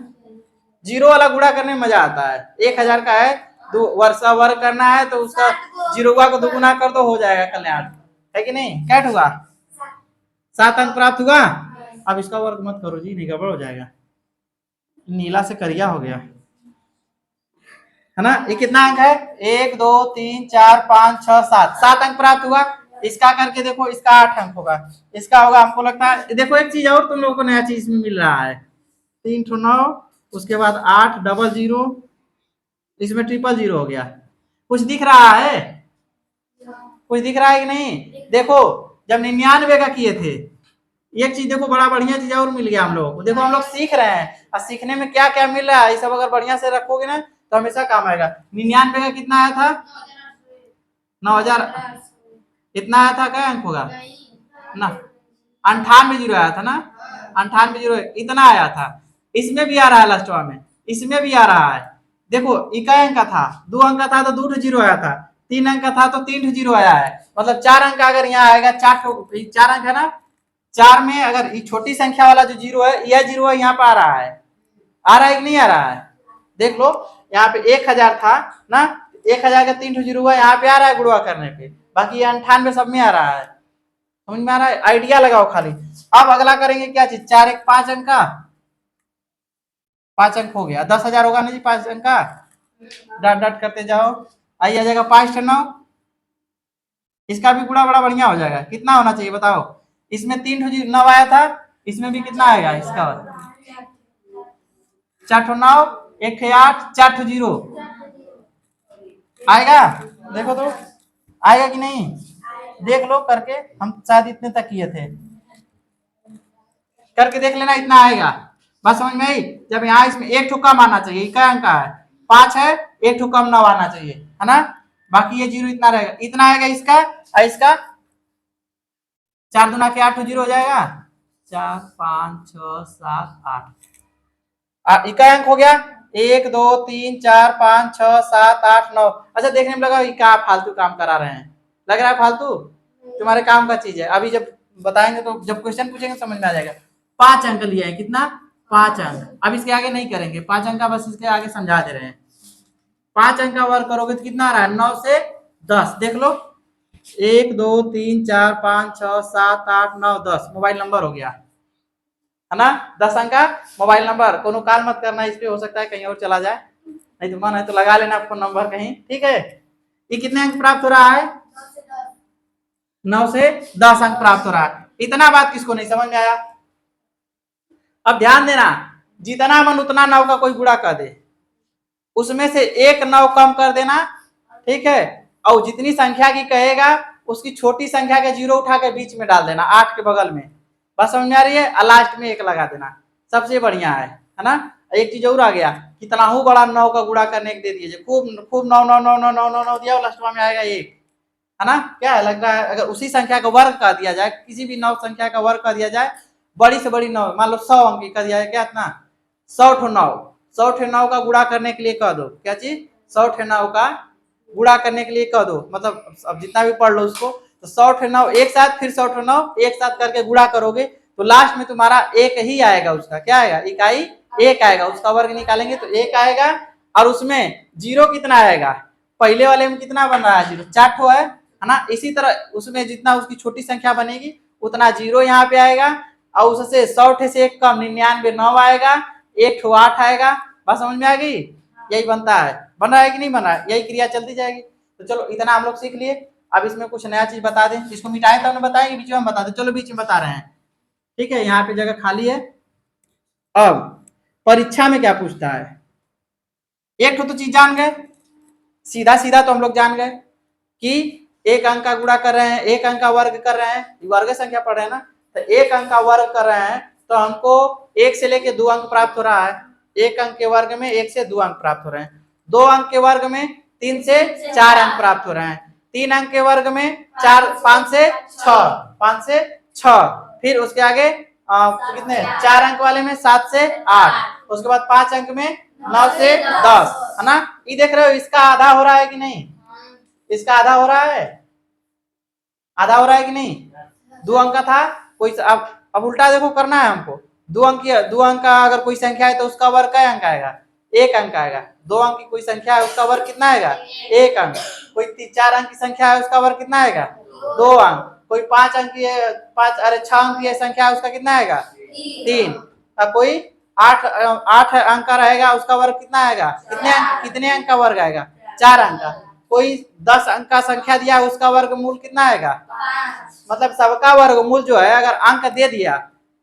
जीरो वाला गुणा करने में मजा आता है। 1000 का है, दो वर्षा वर्ग करना है तो उसका जीरोवा को दुगुना कर दो, हो जाएगा कल्याण, है कि नहीं? क्या हुआ? 7 अंक प्राप्त हुआ। अब इसका वर्ग मत करो जी, नहीं गड़बड़ हो जाएगा, नीला से करिया हो गया, है ना। ये कितना अंक है? 1 2 3 4 5 6 7, 7 अंक प्राप्त हुआ। इसका करके देखो, इसका 8 अंक होगा, इसका होगा, हमको लगता है। देखो एक चीज और तुम लोगों को नया चीज में मिल रहा है, 3 ठो 9, उसके बाद 8 डबल 0, इसमें ट्रिपल 0 हो गया। कुछ दिख रहा है? कुछ दिख रहा है कि नहीं? देखो जब 99 का किए थे, एक चीज देखो, बड़ा बढ़िया चीज और मिल गया हम लोगों को। देखो हम लोग सीख रहे हैं, और सीखने में क्या क्या मिल रहा है, ये सब अगर बढ़िया से रखोगे ना तो हमेशा काम आएगा। 99 का कितना आया था? 9000। इतना आया था, क्या अंक होगा ना? 98 जीरो आया था ना, 98 जीरो इतना आया था। इसमें भी आ रहा है लास्टवा में, इसमें भी आ रहा है। देखो इकाई अंक का था, 2 अंक का था तो 2 जीरो आया था, 3 अंक का था तो 3 जीरो आया है, मतलब 4 अंक का अगर यहाँ आएगा, 4 अंक है ना, 4 में अगर छोटी संख्या वाला जो जीरो है, यह जीरो है, यहाँ पर आ रहा है कि नहीं आ रहा है? देख लो, यहाँ पे 1000 था ना, 1000 का 3 जीरो हुआ, यहाँ पे आ रहा है गुणा करने पे, बाकी 98 सब में आ रहा है। समझ में आ रहा है? आइडिया लगाओ खाली। अब अगला करेंगे क्या चीज, 4 1 5 अंक का, 5 अंक हो गया, 10,000 होगा ना जी 5 अंक का, डट डट करते जाओ, आई आ जाएगा 5 9। इसका भी गुणा बड़ा बढ़िया हो जाएगा, कितना होना चाहिए बताओ, इसमें 3 9 आया था, इसमें भी कितना आएगा इसका, 4 9 1 8 4 जीरो आएगा, देखो तो आएगा कि नहीं, देख लो करके, हम शायद इतने तक किए थे, करके देख लेना, इतना आएगा। बस समझ में आई? जब यहाँ इसमें एक ठो कम आना चाहिए, क्या अंक है 5 है, एक ठो कम 9 आना चाहिए, है ना, बाकी ये जीरो इतना रहेगा, इतना आएगा इसका, और इसका 4 दूना के 8 जीरो हो जाएगा, 4 5 6 7 8, इका अंक हो गया, 1 2 3 4 5 6 7 8 9। अच्छा देखने में लगा क्या फालतू काम करा रहे हैं, लग रहा है फालतू, तुम्हारे काम का चीज है, अभी जब बताएंगे तो जब क्वेश्चन पूछेंगे समझ में आ जाएगा। 5 अंक लिया है, कितना 5 अंक, अब इसके आगे नहीं करेंगे 5 अंक का, बस इसके आगे समझा दे रहे हैं। 5 अंक का वर्ग करोगे तो कितना आ रहा है, 9 से 10, देख लो 1 2 3 4 5 6 7 8 9 10, मोबाइल नंबर हो गया, है ना, 10 अंक का मोबाइल नंबर, कोनो कॉल मत करना इस पे, हो सकता है कहीं और चला जाए, नहीं तो मन है तो लगा लेना फोन नंबर कहीं, ठीक है। ये कितने अंक प्राप्त हो रहा है, 9 से 10 अंक प्राप्त हो रहा है। इतना बात किसको नहीं समझ में आया? अब ध्यान देना, जितना मन उतना 9 का कोई गुणा कर दे, उसमें से एक 9 कम कर देना, ठीक है, और जितनी संख्या की कहेगा उसकी छोटी संख्या के जीरो उठा के बीच में डाल देना, 8 के बगल में, बस समझ में आ रही है, और लास्ट में 1 लगा देना, सबसे बढ़िया है ना। एक चीज और आ गया, कितना हो बड़ा 9 का गुणा करने के दे दीजिए, खूब खूब 9 9 9 9 9 9 9 दिया, लास्ट में आएगा 1, है ना, क्या है लग रहा है, अगर उसी संख्या का वर्ग कर दिया जाए, किसी भी 9 संख्या का वर्ग कर दिया जाए, बड़ी से बड़ी 9, मान लो 100 अंक का दिया है, क्या इतना 100 ठो 9, 100 ठो 9 का गुणा करने के लिए कह दो, क्या चीज 100 ठो 9 का गुणा करने के लिए कह दो, मतलब अब जितना भी पढ़ लो उसको, तो 100 ठो 9 एक साथ, फिर 100 ठो 9 एक साथ करके गुणा करोगे तो लास्ट में तुम्हारा 1 ही आएगा, उसका क्या आएगा, इकाई 1 आएगा, उसका वर्ग निकालेंगे तो 1 आएगा, और उसमें जीरो कितना आएगा, पहले वाले में कितना बन रहा है जीरो, 4 ठो है ना, इसी तरह उसमें जितना उसकी छोटी संख्या बनेगी उतना जीरो यहाँ पे आएगा, और उससे 100 ठे से एक कम 99 9 आएगा, 1 ठो 8 आएगा, बात समझ में आ गई, यही बनता है, बन रहा है कि नहीं बन रहा है, यही क्रिया चलती जाएगी। तो चलो इतना हम लोग सीख लिए, अब इसमें कुछ नया चीज बता दें, जिसको मिटाए तो हमने बताएंगे, बीच में हम बता दें, चलो बीच में बता रहे हैं, ठीक है, यहाँ पे जगह खाली है। अब परीक्षा में क्या पूछता है, एक तो चीज जान गए, सीधा सीधा तो हम लोग जान गए कि एक अंक का गुणा कर रहे हैं, एक अंक का वर्ग कर रहे हैं, वर्ग संख्या पढ़ रहे हैं ना, तो एक अंक का वर्ग कर रहे हैं तो हमको 1 से लेके 2 अंक प्राप्त हो रहा है, एक अंक के वर्ग में 1 से 2 अंक प्राप्त हो रहे हैं, 2 अंक के वर्ग में 3 से 4 अंक प्राप्त हो रहे हैं, 3 अंक के वर्ग में 5 से 6, फिर उसके आगे कितने 4 अंक वाले में 7 से 8, उसके बाद 5 अंक में 9 से 10, है ना, ये देख रहे हो, इसका आधा हो रहा है कि नहीं, इसका आधा हो रहा है, आधा हो रहा है कि नहीं, 2 अंक का था कोई, अब उल्टा देखो करना है हमको, 2 अंक का अगर कोई संख्या है तो उसका वर्ग क्या अंक आएगा, 1 अंक आएगा, 2 अंक की कोई संख्या है उसका वर्ग कितना आएगा, 1 अंक, कोई 4 अंक की संख्या है उसका वर्ग कितना आएगा, 2 अंक, कोई 5 अंक की 6 अंक की संख्या है उसका कितना आएगा, 3, और कोई 8 अंक का रहेगा उसका वर्ग कितना आएगा, कितने अंक का वर्ग आएगा, 4 अंक का, कोई 10 अंक का संख्या दिया उसका वर्गमूल कितना आएगा, मतलब सबका वर्गमूल जो है, अगर अंक दे दिया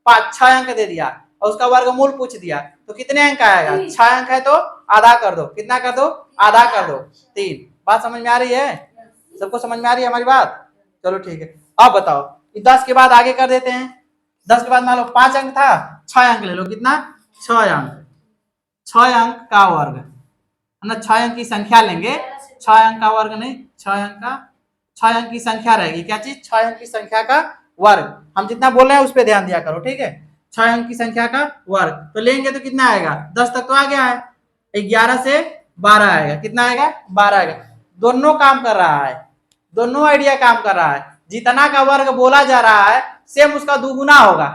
6 अंक दे दिया और उसका वर्गमूल पूछ दिया तो कितने अंक आएगा, 6 अंक है तो आधा कर दो, कितना कर दो, आधा कर दो, 3, बात समझ में आ रही है, सबको समझ में आ रही है हमारी बात, चलो ठीक है। अब बताओ 10 के बाद आगे कर देते हैं, 10 के बाद मान लो 5 अंक था, 6 अंक ले लो, कितना 6 अंक, 6 अंक का वर्ग, है ना, 6 अंक की संख्या लेंगे, 6 अंक का वर्ग नहीं, 6 अंक की संख्या रहेगी, क्या चीज 6 अंक की संख्या का वर्ग, हम जितना बोल रहे हैं उस पर ध्यान दिया करो, ठीक है, 6 अंक की संख्या का वर्ग, तो लेंगे तो कितना आएगा, 10 तक तो आ गया है, 11 से 12 आएगा, कितना आएगा 12 आएगा, दोनों काम कर रहा है, दोनों आइडिया काम कर रहा है, जितना का वर्ग बोला जा रहा है सेम उसका दुगुना होगा,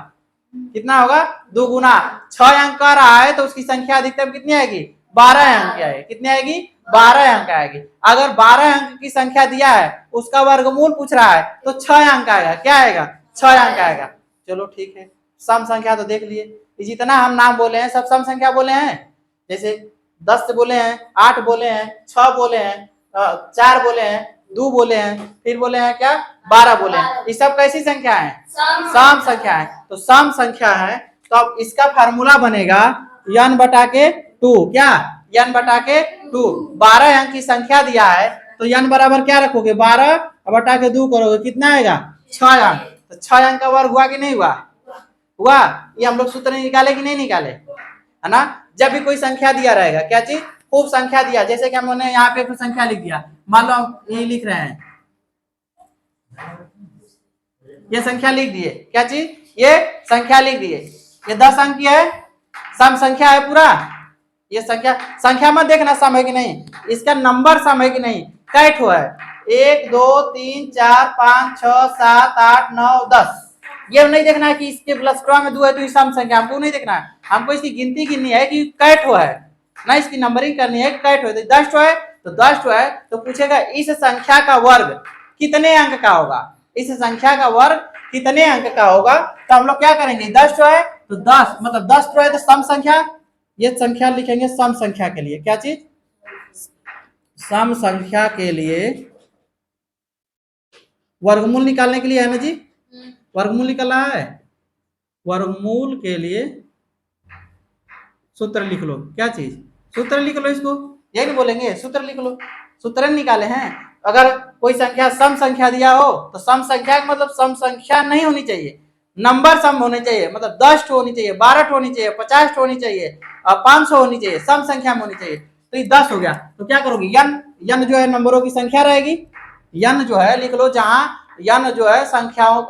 कितना होगा, दुगुना, 6 अंक कर रहा है तो उसकी संख्या अधिकतम कितनी आएगी, 12 अंक की आएगी। कितनी आएगी? 12 अंक आएगी। अगर 12 अंक की संख्या दिया है उसका वर्गमूल पूछ रहा है तो 6 अंक आएगा। क्या आएगा? 6 अंक आएगा। चलो ठीक है, सम संख्या तो देख लिए। जितना हम नाम बोले हैं सब सम संख्या बोले हैं। जैसे 10 बोले हैं, 8 बोले हैं, 6 बोले हैं, 4 बोले हैं, 2 बोले हैं, फिर बोले हैं क्या? 12 बोले हैं। ये सब कैसी संख्या है? सम संख्या है। तो सम संख्या है तो अब इसका फार्मूला बनेगा n बटा के 2। क्या? n बटा के 2। 12 अंक की संख्या दिया है तो n बराबर क्या रखोगे? 12 बटा के 2 करोगे, कितना आएगा? 6 अंक। तो 6 अंक का वर्ग हुआ कि नहीं हुआ? हुआ। ये हम लोग सूत्र निकाले कि नहीं निकाले? है ना। जब भी कोई संख्या दिया रहेगा, क्या चीज? खूब संख्या दिया, जैसे कि हमने यहाँ पे संख्या लिख दिया, मान लो हम ये लिख रहे हैं, ये संख्या लिख दिए। क्या चीज? ये संख्या लिख दिए। ये 10 अंक की है, सम संख्या है पूरा। ये संख्या मत देखना सम है कि नहीं, इसका नंबर सम है कि नहीं। कैट हुआ है 1 2 3 4 5 6 7 8 9 10। ये नहीं देखना है कि इसके प्लस में 2 है तो सम संख्या, हमको नहीं देखना है। हमको इसकी गिनती गिननी है कि कैट हुआ है ना, इसकी नंबरिंग करनी है। कैट हुआ है 10 है तो 10 है तो पूछेगा इस संख्या का वर्ग कितने अंक का होगा। इस संख्या का वर्ग कितने अंक का होगा। तो हम लोग क्या करेंगे? 10 है तो 10 मतलब 10 है तो सम संख्या, ये संख्या लिखेंगे सम संख्या के लिए। क्या चीज? सम संख्या के लिए वर्गमूल निकालने के लिए है ना जी। वर्गमूल निकालना है। वर्गमूल के लिए सूत्र लिख लो। क्या चीज? सूत्र लिख लो। इसको यही नहीं बोलेंगे, सूत्र लिख लो। सूत्र निकाले हैं। अगर कोई संख्या सम संख्या दिया हो तो सम संख्या का मतलब सम संख्या नहीं होनी चाहिए, नंबर सम होने चाहिए। मतलब 10 होनी चाहिए, 12 होनी चाहिए, 50 होनी चाहिए, 500 होनी चाहिए, सम संख्या में होनी चाहिए। तो ये 10 हो गया तो क्या करोगे? यन जो है नंबरों की संख्या रहेगी। यन जो है लिख लो, जहां यन जो है संख्याओं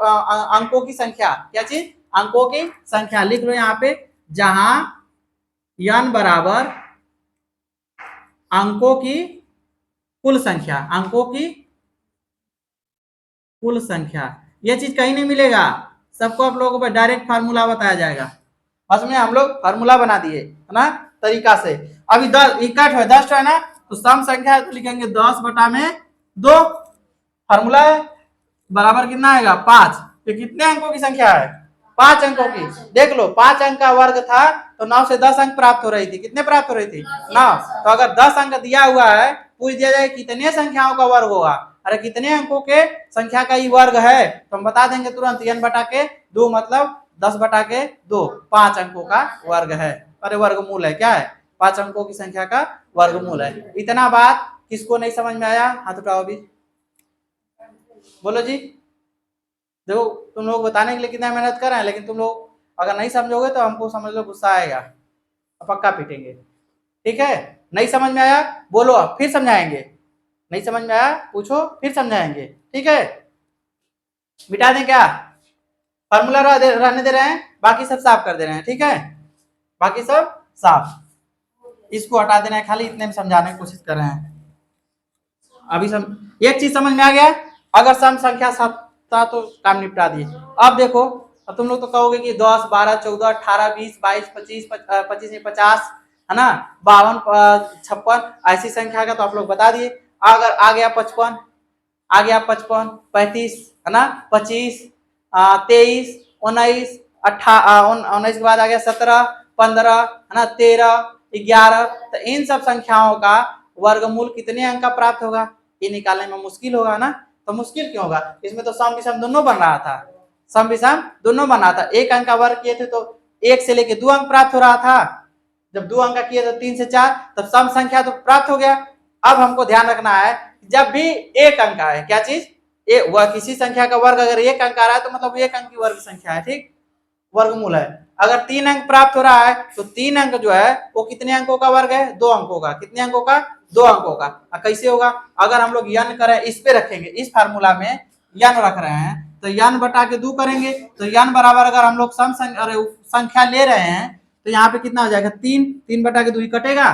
अंकों की संख्या। क्या चीज? अंकों की संख्या लिख लो यहाँ पे, जहां यन बराबर अंकों की कुल संख्या। अंकों की कुल संख्या, ये चीज कहीं नहीं मिलेगा। सबको आप लोगों को डायरेक्ट फार्मूला बताया जाएगा। बस में हम लोग फार्मूला बना दिए है ना तरीका से। अभी 10 है ना, तो सम संख्या तो लिखेंगे 10 बटा में 2। फार्मूला है बराबर कितना आएगा? 5। तो कितने अंकों की संख्या है? 5 अंकों की। देख लो 5 अंक का वर्ग था तो 9 से 10 अंक प्राप्त हो रही थी। कितने प्राप्त हो रही थी? 9। तो अगर 10 अंक दिया हुआ है, पूछ दिया जाए कितने संख्याओं का वर्ग होगा, अरे कितने अंकों के संख्या का ये वर्ग है, तो हम बता देंगे तुरंत n बटा के 2 मतलब 10 बटा के 2 5 अंकों का वर्ग है। अरे वर्गमूल है। क्या है? 5 अंकों की संख्या का वर्गमूल है। इतना बात किसको नहीं समझ में आया? हाथ उठाओ अभी, बोलो जी। देखो तुम लोग बताने के लिए कितना मेहनत कर रहे हैं, लेकिन तुम लोग अगर नहीं समझोगे तो हमको समझ लो गुस्सा आएगा, पक्का पीटेंगे। ठीक है? नहीं समझ में आया बोलो, अब फिर समझाएंगे। नहीं समझ में आया पूछो, फिर समझाएंगे। ठीक है? मिटा दें क्या? फार्मूला रहने दे रहे हैं, बाकी सब साफ कर दे रहे हैं। ठीक है? बाकी सब साफ, इसको हटा देना है, खाली इतने में समझाने की कोशिश कर रहे हैं। अभी एक चीज समझ में आ गया, अगर सम संख्या सब था तो काम निपटा दिए। अब देखो, अब तुम लोग तो कहोगे कि 10 12 14 18 20 22 25 25 में 50 है ना, 52 56 ऐसी संख्या का तो आप लोग बता दिए। अगर आ गया 55, आ गया 55 35 है ना, 25 23 19 19 के बाद आ गया 17 15 है ना, 13 11। तो इन सब संख्याओं का वर्गमूल कितने अंक का प्राप्त होगा, ये निकालने में मुश्किल होगा ना। तो मुश्किल क्यों होगा? इसमें तो सम विषम दोनों बन रहा था। सम विषम दोनों बन रहा था। एक अंक का वर्ग किए थे तो 1 से लेके 2 अंक प्राप्त हो रहा था। जब 2 अंक का किए तो 3 से 4, तब सम संख्या तो प्राप्त हो गया। अब हमको ध्यान रखना है, जब भी एक अंक आए, क्या चीज? वह किसी संख्या का वर्ग अगर 1 अंक आ रहा है तो मतलब 1 अंक की वर्ग संख्या है। ठीक? वर्गमूल है। अगर 3 अंक प्राप्त हो रहा है तो 3 अंक जो है वो कितने अंकों का वर्ग है? 2 अंकों का। कितने अंकों का? 2 अंकों का। कैसे होगा? अगर हम लोग यन करें, इस पे रखेंगे, इस फार्मूला में यन रख रहे हैं तो यन बटा के 2 करेंगे तो यन बराबर अगर हम लोग सम संख्या ले रहे हैं तो यहाँ पे कितना हो जाएगा? 3। 3 बटा के 2 कटेगा?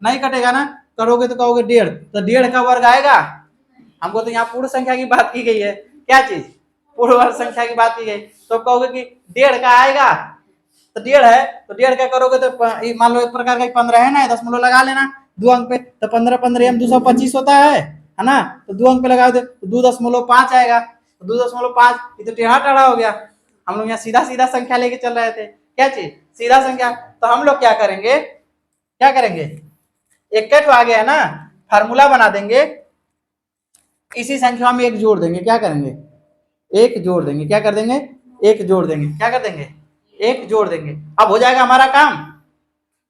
नहीं कटेगा ना। करोगे तो कहोगे 1.5, तो 1.5 का वर्ग आएगा। हमको तो यहाँ पूर्ण संख्या की बात की गई है। क्या चीज? पूर्ण वर्ग संख्या की बात की गई, तो कहोगे कि 1.5 का आएगा। तो 1.5 है, तो 1.5 क्या करोगे तो मान लो एक प्रकार का 15 है ना, 10 लगा लेना 2 अंक पे, तो 15 15 225 होता है ना, तो 2 अंक पे लगा दो तो 2.5 आएगा, तो 2.5 ये तो टेढ़ा टेढ़ा हो गया। हम लोग यहाँ सीधा सीधा संख्या लेके चल रहे थे, क्या चीज सीधा संख्या। तो हम लोग क्या करेंगे, एक आ गया है ना, फार्मूला बना देंगे, इसी संख्या में एक जोड़ देंगे, क्या करेंगे एक जोड़ देंगे, क्या कर देंगे एक जोड़ देंगे, क्या कर देंगे एक जोड़ देंगे। अब हो जाएगा हमारा काम,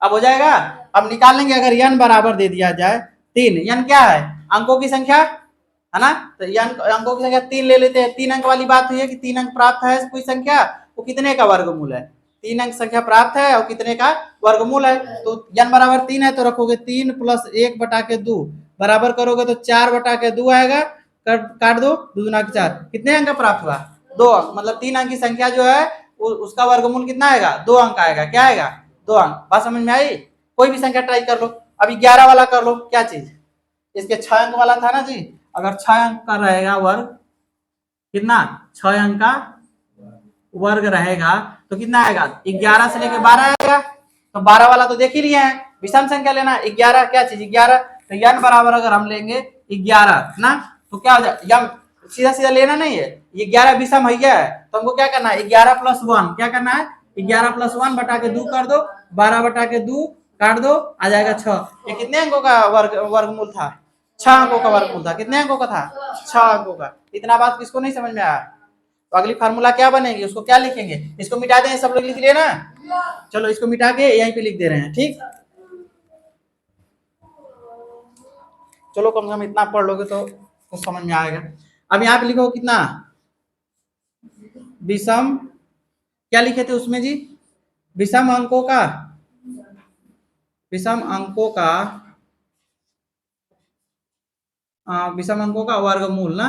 अब हो जाएगा। अब निकाल लेंगे, अगर यन बराबर दे दिया जाए 3, यन क्या है अंकों की संख्या है ना, तो यन अंकों की संख्या 3 ले लेते हैं। 3 अंक वाली बात हुई है कि 3 अंक प्राप्त है कोई संख्या, वो कितने का वर्गमूल है, 3 अंक संख्या प्राप्त है और कितने का वर्गमूल है। तो यन बराबर 3 है तो रखोगे 3 प्लस 1 बटा के 2 बराबर करोगे तो 4 बटा के 2 आएगा, काट दो 2 दूना 4, कितने अंक प्राप्त हुआ 2 अंक। मतलब 3 अंक की संख्या जो है उसका वर्गमूल कितना आएगा 2 अंक आएगा, क्या आएगा 2 अंक। बात समझ में आई। कोई भी संख्या ट्राई कर लो। अभी 11 वाला कर लो, क्या चीज इसके 6 अंक वाला था ना जी, अगर 6 अंक का रहेगा वर्ग, कितना 6 अंक का वर्ग रहेगा तो कितना आएगा 11 से लेके 12 आएगा। तो 12 वाला तो देख ही लिया है, विषम संख्या लेना 11, क्या चीज 11, तो यन बराबर अगर हम लेंगे 11 ना, तो क्या हो जाए यम सीधा सीधा लेना नहीं है, ये 11 विषम है, तो हमको क्या करना है 11 प्लस 1, क्या करना है 11 प्लस 1 बटा के 2 कर दो, 12 बटा के 2 काट दो, आ जाएगा 6। ये कितने अंकों का वर्गमूल था 6 अंकों का वर्गमूल था, कितने अंकों का था 6 अंकों का। इतना बात किसको नहीं समझ में आया, तो अगली फार्मूला क्या बनेगी, उसको क्या लिखेंगे, इसको मिटा दें, सब लोग लिख लिए ना, चलो इसको मिटा के यहीं पे लिख दे रहे हैं, ठीक। चलो कम से कम इतना पढ़ लोगे तो कुछ समझ में आएगा। अब यहाँ पे लिखो कितना विषम, क्या लिखे थे उसमें जी, विषम अंकों का, विषम अंकों का विषम अंकों का वर्गमूल ना,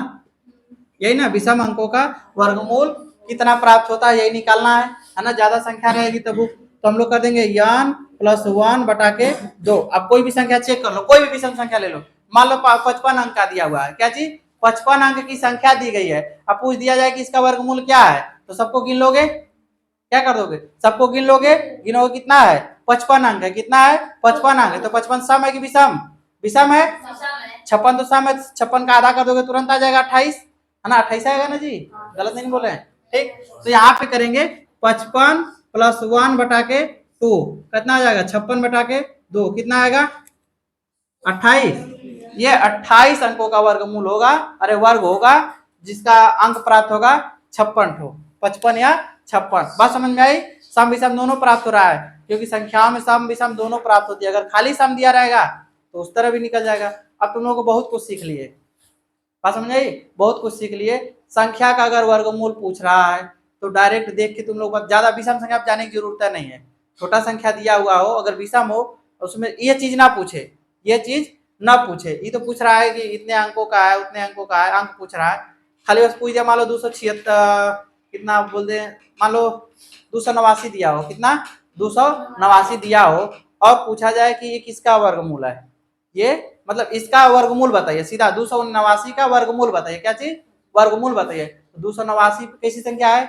यही ना विषम अंकों का वर्गमूल कितना प्राप्त होता है, यही निकालना है ना। ज्यादा संख्या रहेगी तब तो हम लोग कर देंगे यन प्लस 1 बटा के 2। अब कोई भी संख्या चेक कर लो, कोई भी विषम संख्या ले लो, मान लो 55 अंक का दिया हुआ है, क्या चीज 55 अंक की संख्या दी गई है। अब पूछ दिया जाए कि इसका वर्गमूल क्या है, तो सबको गिन लोगे, क्या कर दोगे सबको गिन लोगे, गिनोगे कितना है 55 अंक है, कितना है 55 अंक है, तो 55 सम है कि विषम, विषम है। 56 तो सम है, 56 का आधा कर दोगे तुरंत आ जाएगा 28, है ना 28 आएगा ना जी, गलत नहीं बोले ठीक। तो यहाँ पे करेंगे 55 प्लस 1 बटा के 2 कितना आ जाएगा 56 बटा के 2 कितना आएगा 28। ये 28 अंकों का वर्गमूल होगा, अरे वर्ग होगा, जिसका अंक प्राप्त होगा 56 ठो, 55 या 56। बात समझ में आई। सम विषम दोनों प्राप्त हो रहा है, क्योंकि संख्याओं में सम विषम दोनों प्राप्त होती है। अगर खाली सम दिया रहेगा तो उस तरह भी निकल जाएगा। अब तुम लोगों को बहुत कुछ सीख लिए, बात समझ आई, बहुत कुछ सीख लिए। संख्या का अगर वर्गमूल पूछ रहा है तो डायरेक्ट देख के तुम लोग ज्यादा विषम संख्या जाने की जरूरत नहीं है। छोटा संख्या दिया हुआ हो अगर विषम हो उसमें ये चीज ना पूछे, ये चीज ना पूछे, ये तो पूछ रहा है कि इतने अंकों का है उतने अंकों का है, अंक पूछ रहा है खाली, बस पूछ दिया मान लो 276 कितना बोल दे, मान लो 289 दिया हो, कितना 289 दिया हो, और पूछा जाए कि ये किसका वर्गमूल है, ये मतलब इसका वर्गमूल बताइए, सीधा 289 का वर्गमूल बताइए, क्या चीज वर्गमूल बताइए। तो 289 कैसी संख्या है,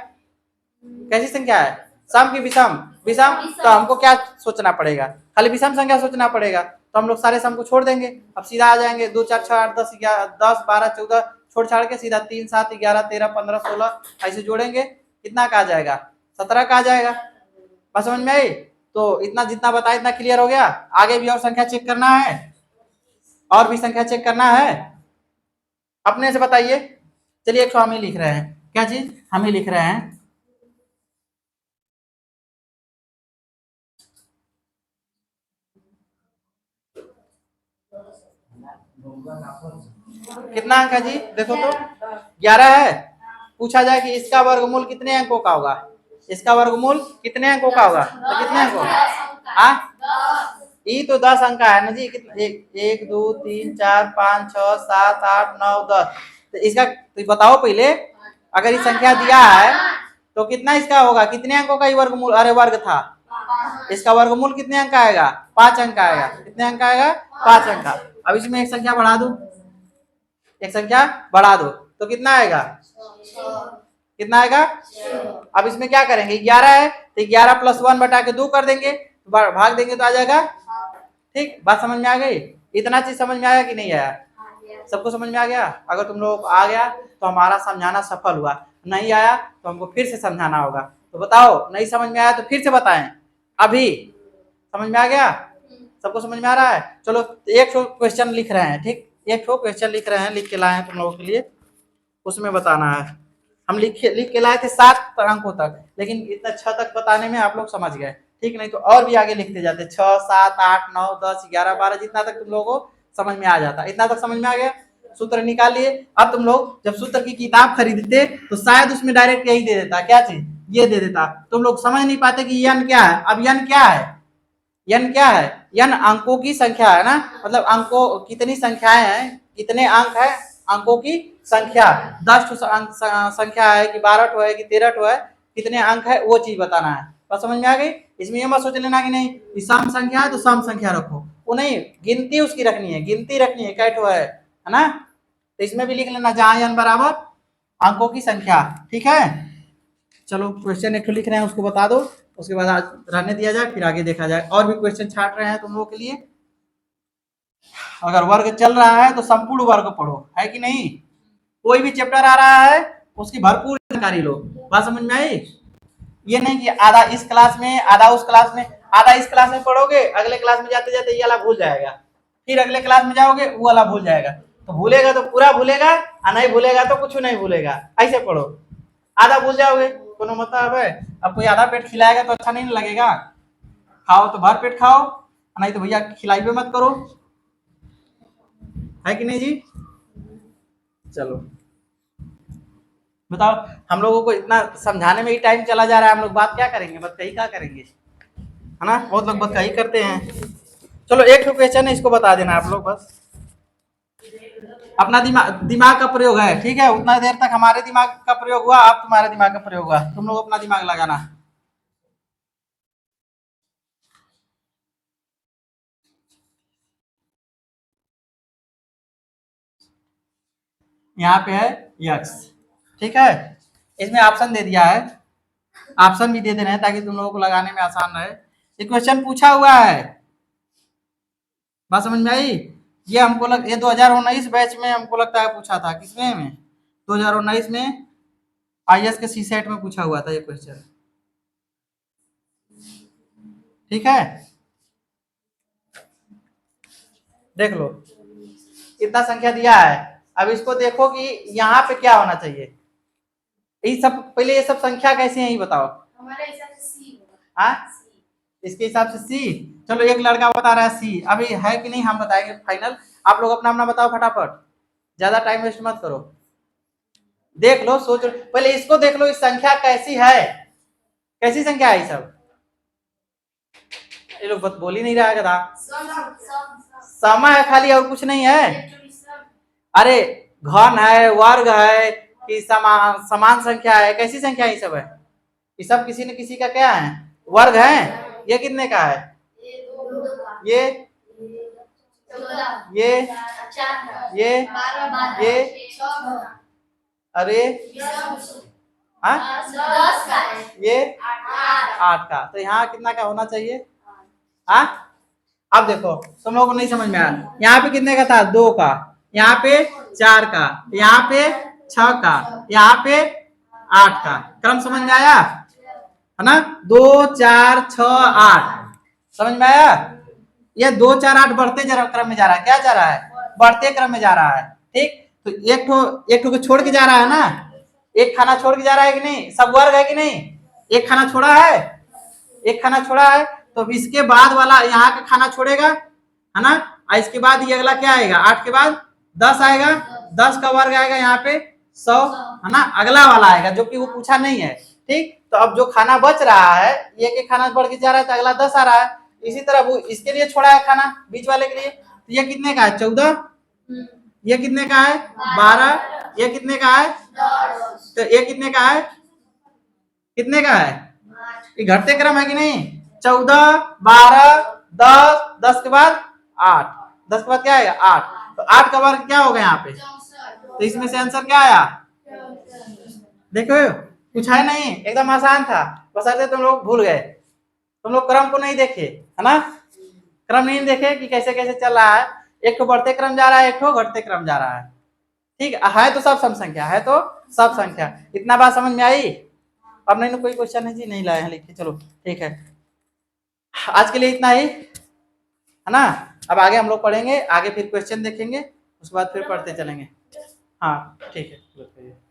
कैसी संख्या है सम की विषम, विषम, तो हमको क्या सोचना पड़ेगा खाली विषम संख्या सोचना पड़ेगा। तो हम लोग सारे सम को छोड़ देंगे, अब सीधा आ जाएंगे 2 4 6 8 10 11 10 12 14 छोड़ छाड़ के सीधा 3 7 11 13 15 16 ऐसे जोड़ेंगे, कितना का आ जाएगा 17 का आ जाएगा। बात समझ में आई। तो इतना जितना बताया इतना क्लियर हो गया। आगे भी और संख्या चेक करना है, और भी संख्या चेक करना है, अपने से बताइए। चलिए एक हम ही लिख रहे हैं, क्या चीज हम ही लिख रहे हैं, कितना अंक है जी देखो तो 11 है। पूछा जाए कि इसका वर्गमूल कितने अंकों का होगा, इसका वर्गमूल कितने अंकों का होगा, तो कितने अंकों ये तो 10 अंक का है ना जी, कितना 1 2 3 4 5 6 7 8 9 10, तो इसका तो बताओ पहले, अगर ये संख्या दिया है तो कितना इसका होगा, कितने अंकों का ये वर्गमूल, अरे वर्ग था, इसका वर्गमूल कितने अंक आएगा 5 अंक आएगा, कितने अंक आएगा 5 अंक का। अब इसमें एक संख्या बढ़ा दो, एक संख्या बढ़ा दो तो कितना आएगा कितना आएगा? अब इसमें क्या करेंगे, 11 है तो 11 प्लस 1 बटा के 2 कर देंगे, भाग देंगे तो आ जाएगा। ठीक, बात समझ में आ गई? इतना चीज समझ में आया कि नहीं आया? सबको समझ में आ गया? अगर तुम लोग आ गया तो हमारा समझाना सफल हुआ, नहीं आया तो हमको फिर से समझाना होगा। तो बताओ, नहीं समझ में आया तो फिर से बताएं। अभी समझ में आ गया? सबको समझ में आ रहा है? चलो एक क्वेश्चन लिख रहे हैं, ठीक, एक क्वेश्चन लिख रहे हैं, लिख के लाए हैं तुम लोगों के लिए, उसमें बताना है। हम लिख के लाए थे 7 अंकों तक, लेकिन इतना 6 तक बताने में आप लोग समझ गए, ठीक, नहीं तो और भी आगे लिखते जाते, 6, 7, 8, 9, 10, 11, 12, जितना तक तुम लोगों को समझ में आ जाता। इतना तक समझ में आ गया? सूत्र निकाल लिए। अब तुम लोग जब सूत्र की किताब खरीदते तो शायद उसमें डायरेक्ट यही दे देता, क्या चीज, ये दे देता, तुम लोग समझ नहीं पाते कि यन क्या है। अब यन क्या है? यन क्या है? यन अंकों की संख्या है ना, मतलब अंकों कितनी संख्याएं हैं, कितने अंक है, अंकों की संख्या, 10 संख्या है कि 12 है कि 13 है, कितने अंक है वो चीज बताना है। बात समझ में आ गई? इसमें ये मत सोच लेना कि नहीं कि सम संख्या है तो सम संख्या रखो, वो नहीं, गिनती उसकी रखनी है, गिनती रखनी है, कैठो है ना। तो इसमें भी लिख लेना जहां यन बराबर अंकों की संख्या, ठीक है। चलो क्वेश्चन एक लिख रहे हैं, उसको बता दो, उसके बाद आज रहने दिया जाए, फिर आगे देखा जाए। और भी क्वेश्चन छाट रहे हैं तुम लोगों के लिए। अगर वर्ग चल रहा है तो संपूर्ण वर्ग पढ़ो, है कि नहीं? कोई भी चैप्टर आ रहा है उसकी भरपूर जानकारी लो। बात समझ में आई? ये नहीं कि आधा इस क्लास में, आधा उस क्लास में, आधा इस क्लास में पढ़ोगे, अगले क्लास में जाते जाते ये वाला भूल जाएगा, फिर अगले क्लास में जाओगे वो वाला भूल जाएगा। तो भूलेगा तो पूरा भूलेगा, और नहीं भूलेगा तो कुछ नहीं भूलेगा। ऐसे पढ़ो, आधा भूल जाओगे कोनो मतलब है। अब कोई आधा पेट खिलाएगा तो अच्छा नहीं लगेगा, खाओ तो भर पेट खाओ, नहीं तो भैया खिलाइए मत करो, है कि नहीं जी? चलो बताओ, हम लोगों को इतना समझाने में ही टाइम चला जा रहा है, हम लोग बात क्या करेंगे, बस कहीं क्या करेंगे, है ना? बहुत लोग बस कहीं करते हैं। चलो एक क्वेश्चन है, इसको बता देना आप लोग, बस अपना दिमाग का प्रयोग है, ठीक है। उतना देर तक हमारे दिमाग का प्रयोग हुआ, अब तुम्हारे दिमाग का प्रयोग हुआ, तुम लोग अपना दिमाग लगाना। यहाँ पे है यक्स, ठीक है, इसमें ऑप्शन दे दिया है, ऑप्शन भी दे दे रहे हैं ताकि तुम लोगों को लगाने में आसान रहे। ये क्वेश्चन पूछा हुआ है, बात समझ में आई? ये हमको ये 2019 बैच में हमको लगता है पूछा था, किसमें में, 2019 में आईएएस के सी सेट में पूछा हुआ था ये क्वेश्चन, ठीक है। देख लो इतना संख्या दिया है, अब इसको देखो कि यहाँ पे क्या होना चाहिए। ये सब पहले, ये सब संख्या कैसे है ये बताओ। हमारे हिसाब से सी होगा। हाँ, इसके हिसाब से सी। चलो एक लड़का बता रहा है सी, अभी है कि नहीं हम बताएंगे फाइनल। आप लोग अपना अपना बताओ फटाफट, ज्यादा टाइम वेस्ट मत करो। देख लो, सोच लो, पहले इसको देख लो, इस संख्या कैसी है, कैसी संख्या है ये सब। ये लोग बात बोल ही नहीं रहा है गधा, समा है खाली, और कुछ नहीं है। अरे घन है, वर्ग है कि समान संख्या है, कैसी संख्या ये सब है? ये सब किसी न किसी का क्या है, वर्ग है। ये कितने का है? ये ये अरे हाँ, ये 8 का, तो यहाँ कितना का होना चाहिए? हाँ, अब देखो तुम लोगों को नहीं समझ में आया, यहाँ पे कितने का था? 2 का, यहाँ पे 4 का, यहाँ पे 6 का, यहाँ पे 8 का। क्रम समझ में आया है ना? 2 4 6 8 समझ में आया? ये 2 4 8 बढ़ते क्रम में जा रहा है, क्या जा रहा है? बढ़ते क्रम में जा रहा है, ठीक। तो एक ठो को छोड़ के जा रहा है ना, एक खाना छोड़ के जा रहा है कि नहीं? सब वर्ग है कि नहीं? एक खाना छोड़ा है, एक खाना छोड़ा है, तो इसके बाद वाला यहाँ का खाना छोड़ेगा, है ना? और इसके बाद ये अगला क्या आएगा? 8 के बाद 10 आएगा, 10 का वर्ग आएगा यहाँ पे 100, है ना? अगला वाला आएगा जो कि वो पूछा नहीं है, ठीक। तो अब जो खाना बच रहा है, ये के खाना बढ़ के जा रहा है तो अगला 10 आ रहा है। इसी तरह वो इसके लिए छोड़ा है खाना, बीच वाले के लिए, तो ये कितने का है? 14। ये कितने का है? 12। ये कितने का है? तो ये कितने का है? कितने का है? ये घटते क्रम है कि नहीं? 14 12 10, 10 के बाद 8, 10 के बाद क्या आएगा? 8। तो 8 का वर्ग क्या होगा यहाँ पे? तो इसमें से आंसर क्या आया? देखो कुछ है नहीं, एकदम आसान था, बस ऐसे तुम लोग भूल गए, तुम लोग क्रम को नहीं देखे, है ना, क्रम नहीं देखे कि कैसे कैसे चल रहा है, एक तो बढ़ते क्रम जा रहा है, एक तो घटते क्रम जा रहा है, ठीक है तो सब सम संख्या है, तो सब संख्या, इतना बात समझ में आई। अब नहीं कोई क्वेश्चन है जी, नहीं लाए हैं लिख के, चलो ठीक है, आज के लिए इतना ही, है ना। अब आगे हम लोग पढ़ेंगे, आगे फिर क्वेश्चन देखेंगे, उसके बाद फिर पढ़ते चलेंगे। हाँ ठीक है।